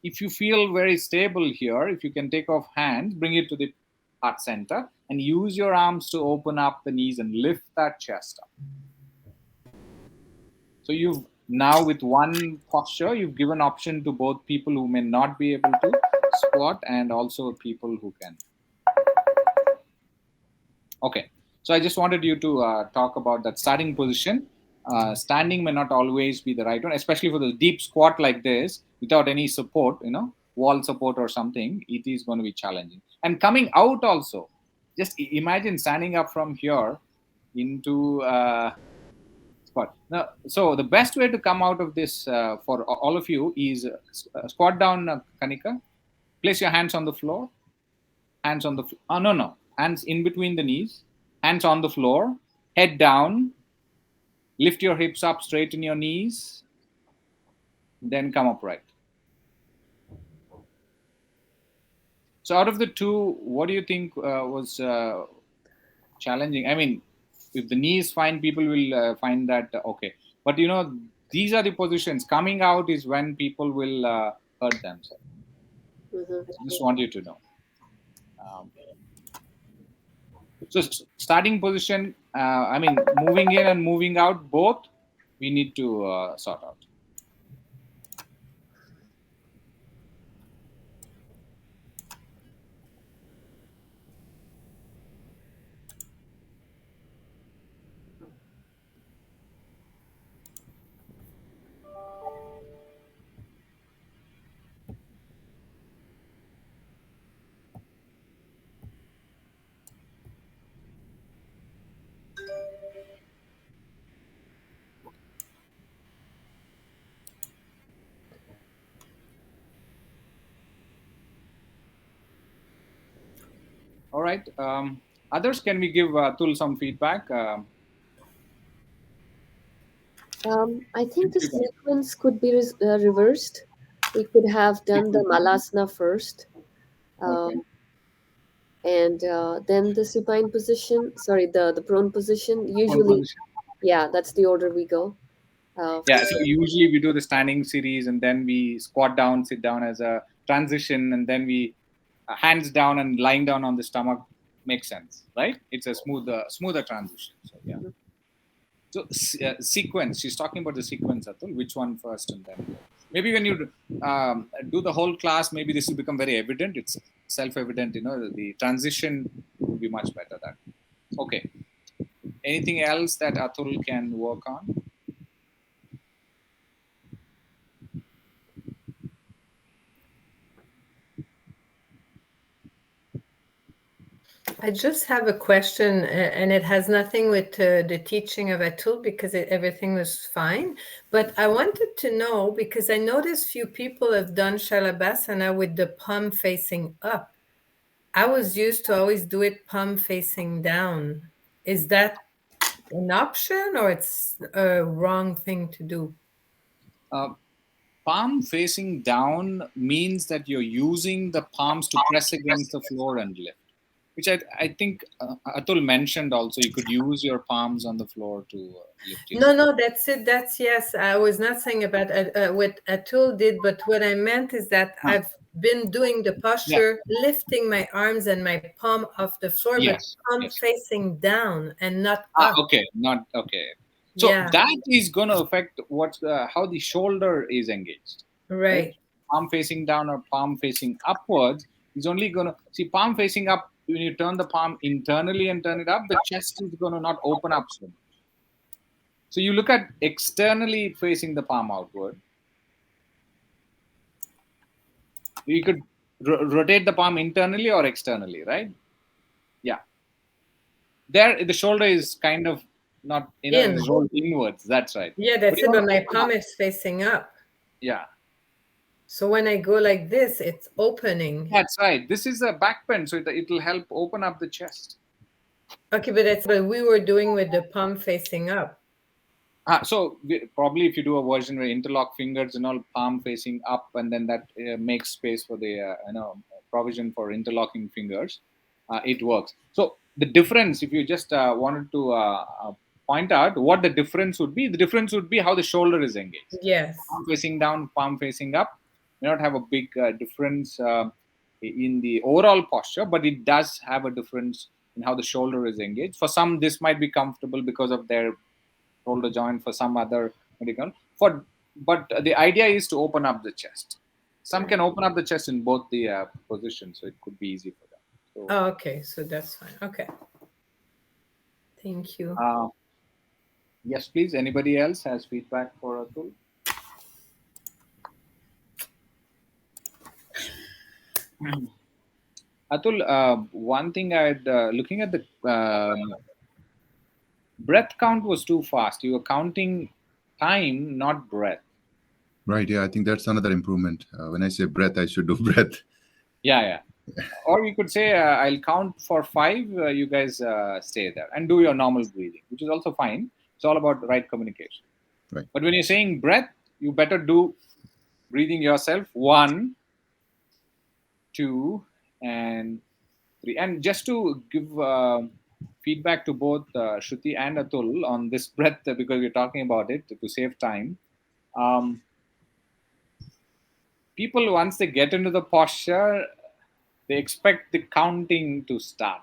If you feel very stable here, if you can take off hands, bring it to the heart center and use your arms to open up the knees and lift that chest up. So you've now, with one posture, you've given option to both people who may not be able to squat and also people who can. Okay, so I just wanted you to talk about that starting position. Standing may not always be the right one, especially for the deep squat like this without any support, wall support or something. It is going to be challenging. And coming out also, just imagine standing up from here into squat. Now, so the best way to come out of this for all of you is squat down, Kanika. Place your hands on the floor. Hands on the no, hands in between the knees, hands on the floor, head down, lift your hips up, straighten your knees, then come upright. So out of the two, what do you think was challenging? I mean, if the knee is fine, people will find that okay, but these are the positions. Coming out is when people will hurt themselves. Just want you to know. um, So starting position, I mean, moving in and moving out, both we need to sort out. right. Others, can we give Atul some feedback? I think the sequence could be reversed. We could have done the malasana first, Okay. um, and then the supine position. Sorry, the prone position. Pole Usually, position. yeah, that's the order we go. Yeah, so usually we do the standing series and then we squat down, sit down as a transition, and then we hands down and lying down on the stomach. Makes sense, right? It's a smoother transition. So yeah. So sequence. She's talking about the sequence, Atul. Which one first, and then maybe when you do the whole class, maybe this will become very evident. It's self-evident. The transition will be much better. That okay. Anything else that Atul can work on? I just have a question, and it has nothing with the teaching of Atul because everything was fine. But I wanted to know because I noticed few people have done Shalabhasana with the palm facing up. I was used to always do it palm facing down. Is that an option or it's a wrong thing to do? Palm facing down means that you're using the palms to press against the floor and lift, which I think Atul mentioned also. You could use your palms on the floor to lift your. No, that's it. That's yes. I was not saying about what Atul did, but what I meant is that I've been doing the posture, lifting my arms and my palm off the floor, but palm facing down and not up. Okay, not okay. So that is going to affect how the shoulder is engaged. Right. Palm facing down or palm facing upwards is only going to see palm facing up. When you turn the palm internally and turn it up, the chest is going to not open up so much. So you look at externally facing the palm outward. You could rotate the palm internally or externally, right? Yeah. There, the shoulder is kind of not rolled inwards. That's right. Yeah, that's it. But my palm is facing up. Yeah. So when I go like this, it's opening. That's right. This is a back bend, so it will help open up the chest. Okay, but that's what we were doing with the palm facing up. So probably if you do a version where interlock fingers and all, palm facing up, and then that makes space for the provision for interlocking fingers, it works. So the difference, if you just wanted to point out what the difference would be, the difference would be how the shoulder is engaged. Yes. Palm facing down, palm facing up may not have a big difference in the overall posture, but it does have a difference in how the shoulder is engaged. For some, this might be comfortable because of their shoulder joint. For some other medical, but the idea is to open up the chest. Some can open up the chest in both the positions, so it could be easy for them. So, okay, so that's fine. Okay, thank you. Yes, please. Anybody else has feedback for Atul? Atul, one thing looking at the breath count was too fast. You were counting time, not breath. Right. Yeah, I think that's another improvement. When I say breath, I should do breath. Yeah. Or you could say, I'll count for 5. You guys stay there and do your normal breathing, which is also fine. It's all about the right communication. Right. But when you're saying breath, you better do breathing yourself. 1, 2, and 3. And just to give feedback to both Shruti and Atul on this breath, because we're talking about it to save time. People, once they get into the posture, they expect the counting to start,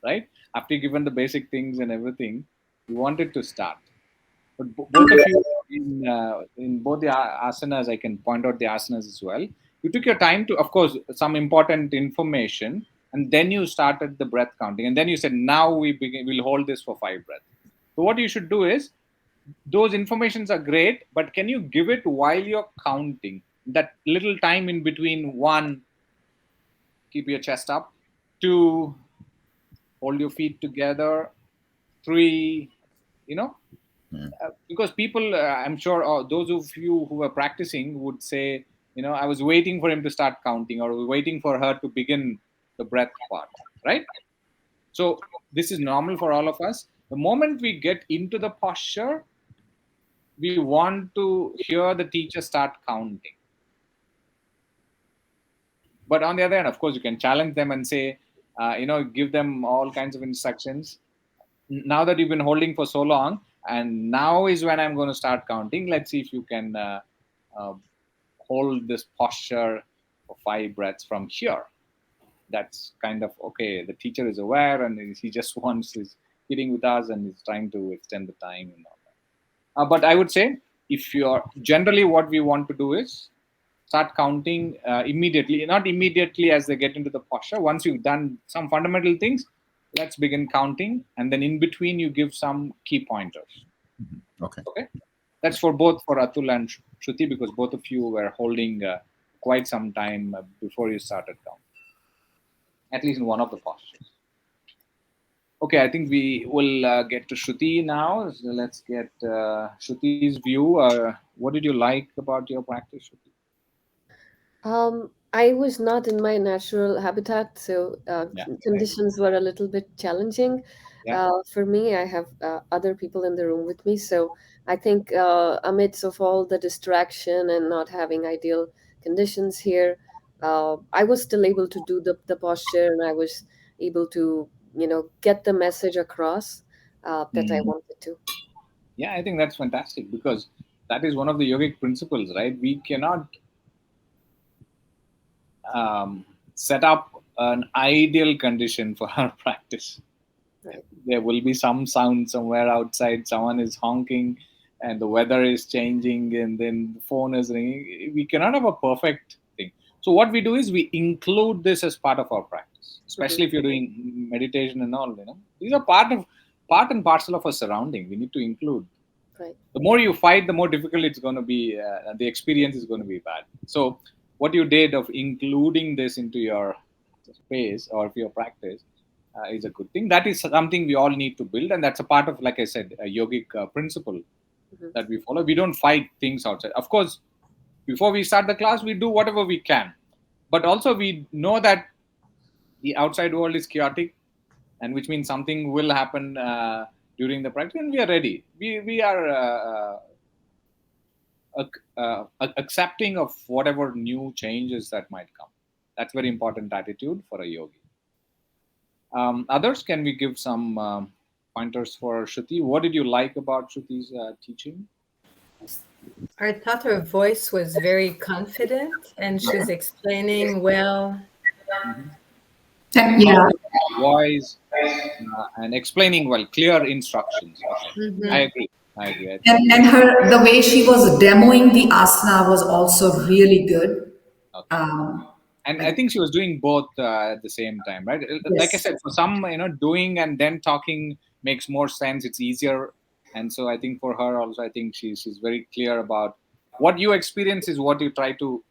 right? After you've given the basic things and everything, you want it to start. But both of you, in both the asanas, I can point out the asanas as well. You took your time to, of course, some important information, and then you started the breath counting. And then you said, now we'll hold this for 5 breaths. So what you should do is, those informations are great, but can you give it while you're counting? That little time in between. 1, keep your chest up. 2, hold your feet together. 3, because people, I'm sure those of you who are practicing would say, I was waiting for him to start counting, or waiting for her to begin the breath part. right? So this is normal for all of us. The moment we get into the posture, we want to hear the teacher start counting. But on the other hand, of course, you can challenge them and say, give them all kinds of instructions. Now that you've been holding for so long, and now is when I'm going to start counting. Let's see if you can uh, hold this posture for 5 breaths from here. That's kind of okay. The teacher is aware, and he just wants is hitting with us, and he's trying to extend the time and all that. But I would say, if you're generally, what we want to do is start counting immediately, not immediately as they get into the posture. Once you've done some fundamental things, let's begin counting, and then in between you give some key pointers. Okay. Okay, that's for both for Atul and Shruti, because both of you were holding quite some time before you started counting, at least in one of the postures. Okay, I think we will get to Shruti now. So let's get Shruti's view. What did you like about your practice, Shruti? I was not in my natural habitat, so Yeah, conditions were a little bit challenging. yeah. For me, I have other people in the room with me, so I think amidst of all the distraction and not having ideal conditions here, I was still able to do the posture, and I was able to, get the message across that I Mm. wanted to. Yeah, I think that's fantastic, because that is one of the yogic principles, right? We cannot um, set up an ideal condition for our practice. Right. There will be some sound somewhere outside, someone is honking, and the weather is changing, and then the phone is ringing. We cannot have a perfect thing. So what we do is we include this as part of our practice, Mm-hmm. especially if you're doing meditation and all. These are part and parcel of our surrounding. We need to include. Right. The more you fight, the more difficult it's going to be. The experience is going to be bad. So what you did of including this into your space or your practice is a good thing. That is something we all need to build, and that's a part of, like I said, a yogic principle Mm-hmm. that we follow. We don't fight things outside. Of course, before we start the class, we do whatever we can, but also we know that the outside world is chaotic, and which means something will happen during the practice, and we are ready. We are accepting of whatever new changes that might come. That's very important attitude for a yogi. Others, can we give some pointers for Shruti? What did you like about Shruti's teaching? I thought her voice was very confident and she's explaining well. Mm-hmm. Yeah. Voice and explaining well, clear instructions. Okay, I Mm-hmm. agree. I agree. And her the way she was demoing the asana was also really good. Okay. And I Like, think she was doing both at the same time, right? Like I yes. said, for some, doing and then talking makes more sense. It's easier, and so I think for her also, I think she's very clear about what you experience is what you try to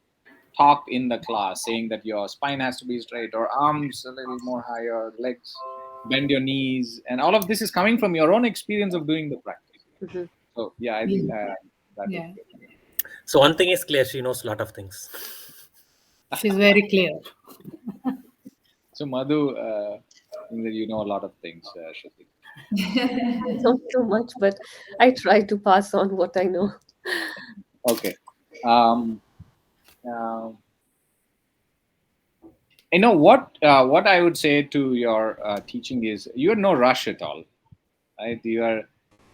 talk in the class, saying that your spine has to be straight, or arms a little more higher, legs, bend your knees, and all of this is coming from your own experience of doing the practice. Mm-hmm. So yeah, I think Yeah. that is Yeah. good. So one thing is clear, she knows a lot of things. She's very clear. So Madhu, you know a lot of things, Shruti. Not too much, but I try to pass on what I know. Okay. Um, uh, what I would say to your teaching is you're no rush at all, right? You are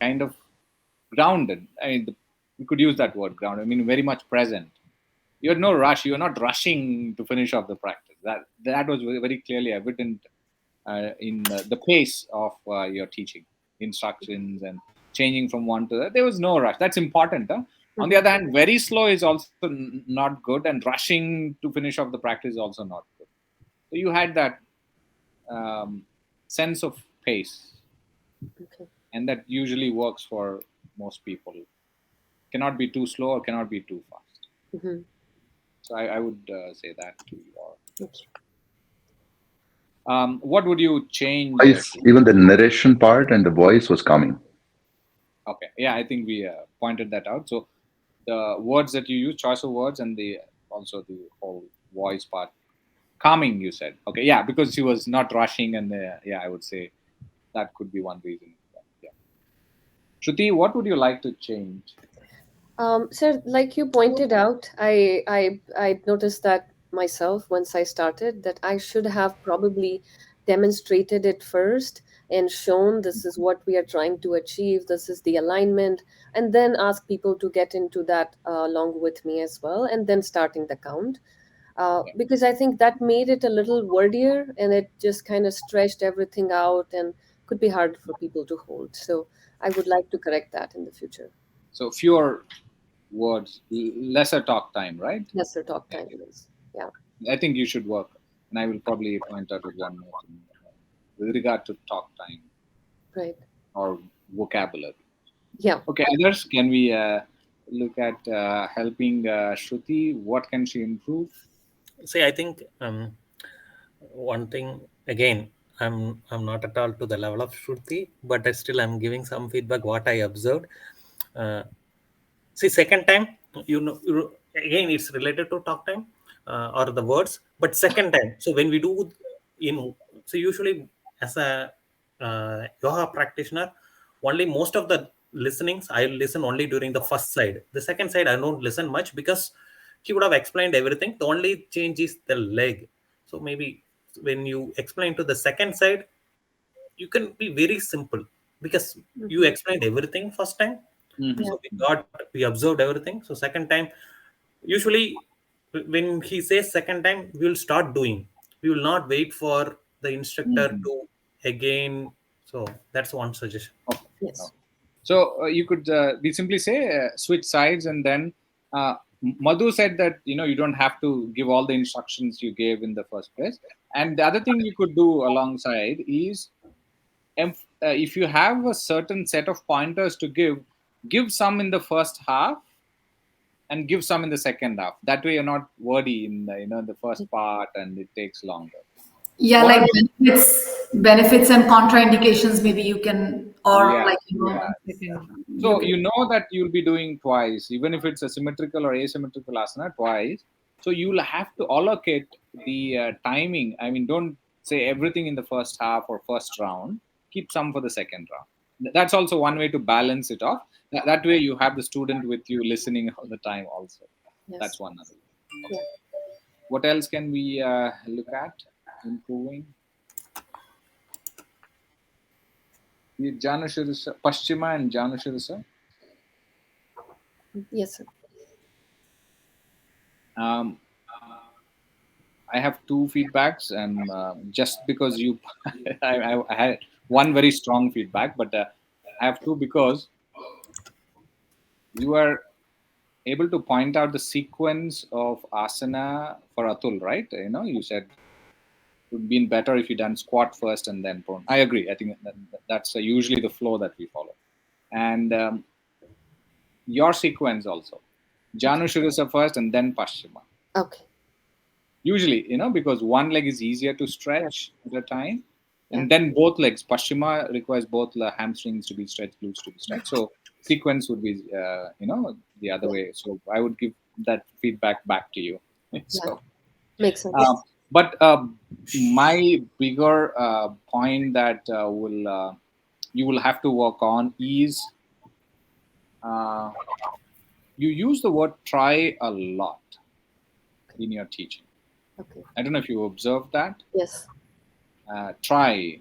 kind of grounded. I mean, you could use that word, grounded. I mean, very much present. You're no rush. You're not rushing to finish off the practice. That was very clearly evident in the pace of your teaching, instructions, and changing from one to the. There was no rush. That's important. Huh? On the Mm-hmm. other hand, very slow is also not good, and rushing to finish off the practice is also not good. So you had that um, sense of pace, Okay. and that usually works for most people. Cannot be too slow or cannot be too fast. Mm-hmm. So I would say that to your. Okay. What would you change? Voice, even the narration part and the voice was coming. Okay, yeah, I think we pointed that out. So the words that you use, choice of words, and the also the whole voice part calming, you said. Okay, yeah, because she was not rushing, and yeah, I would say that could be one reason. Yeah. Shruti, what would you like to change? So, like you pointed out, I noticed that myself once I started that I should have probably demonstrated it first and shown this is what we are trying to achieve, this is the alignment, and then ask people to get into that along with me as well, and then starting the count. Because I think that made it a little wordier and it just kind of stretched everything out and could be hard for people to hold. So I would like to correct that in the future. So fewer words, lesser talk time, right? Lesser talk time is. Yeah. I think you should work, and I will probably point out with one more thing with regard to talk time Right. or vocabulary. Yeah. Okay, others, can we look at helping Shruti? What can she improve? See, I think one thing again, I'm not at all to the level of Shruti, but still I'm giving some feedback what I observed. Uh, See, second time, again, it's related to talk time or the words, but second time. So when we do in, so usually as a yoga practitioner, only most of the listenings I listen only during the first side. The second side I don't listen much because he would have explained everything. The only change is the leg. So maybe when you explain to the second side, you can be very simple because you Mm-hmm. explained everything first time. Mm-hmm. Yeah. So we observed everything. So second time, usually when he says second time, we will start doing. We will not wait for the instructor Mm-hmm. to again. So that's one suggestion. Okay. Yes. Okay. So you could we simply say switch sides, and then Madhu said that you don't have to give all the instructions you gave in the first place. And the other thing you could do alongside is if you have a certain set of pointers to give some in the first half and give some in the second half. That way, you're not wordy in the first part, and it takes longer. Yeah, What like are benefits and contraindications, maybe you can, or yeah, like, yeah. Second. you So can. you know that you'll be doing twice, even if it's a symmetrical or asymmetrical asana twice. So you'll have to allocate the timing. I mean, don't say everything in the first half or first round. Keep some for the second round. That's also one way to balance it off. That way, you have the student with you listening all the time. Also, that's Yes. one other. Yeah. Okay. What else can we look at improving? The Janushirisa, Paschima and Janushirisa. Yes, sir. Um, I have two feedbacks, and just because you, I had one very strong feedback, but I have two because you are able to point out the sequence of asana for Atul, right? You said it would been better if you done squat first and then prone. I agree. I think that's usually the flow that we follow, and your sequence also. Janu Shirisa first and then Paschima. Okay. Usually, because one leg is easier to stretch at a time, Yeah. and then both legs. Paschima requires both the hamstrings to be stretched, glutes to be stretched. So sequence would be, the other Yeah. way. So I would give that feedback back to you. Yeah. So, Makes sense. um, but my bigger point that will you will have to work on is uh, you use the word try a lot in your teaching. Okay. I don't know if you observed that. Yes. Try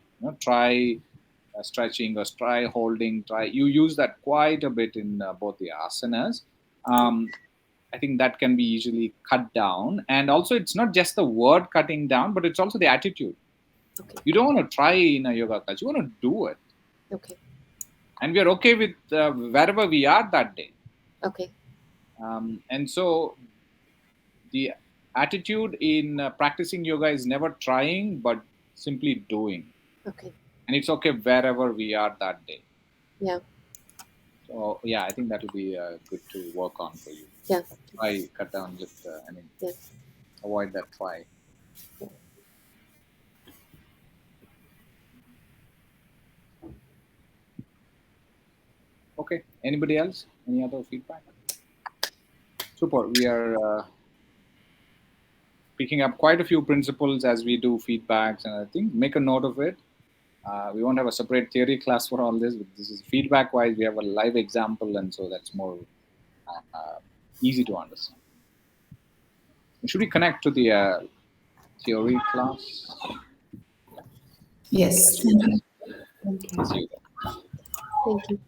stretching or try holding. Try. You use that quite a bit in both the asanas. I think that can be easily cut down, and also it's not just the word cutting down, but it's also the attitude. Okay. You don't want to try in a yoga class. You want to do it, Okay. and we are okay with wherever we are that day. Okay. And so the attitude in practicing yoga is never trying, but simply doing. Okay. And it's okay wherever we are that day. Yeah. So yeah, I think that will be good to work on for you. Yeah. Try cut down, just Yeah. avoid that try. Okay. Anybody else? Any other feedback? Super. We are picking up quite a few principles as we do feedbacks and other things. Make a note of it. We won't have a separate theory class for all this, but this is feedback wise. We have a live example, and so that's more easy to understand. Should we connect to the theory class? Yes. Thank you. Thank you. See you there. Thank you.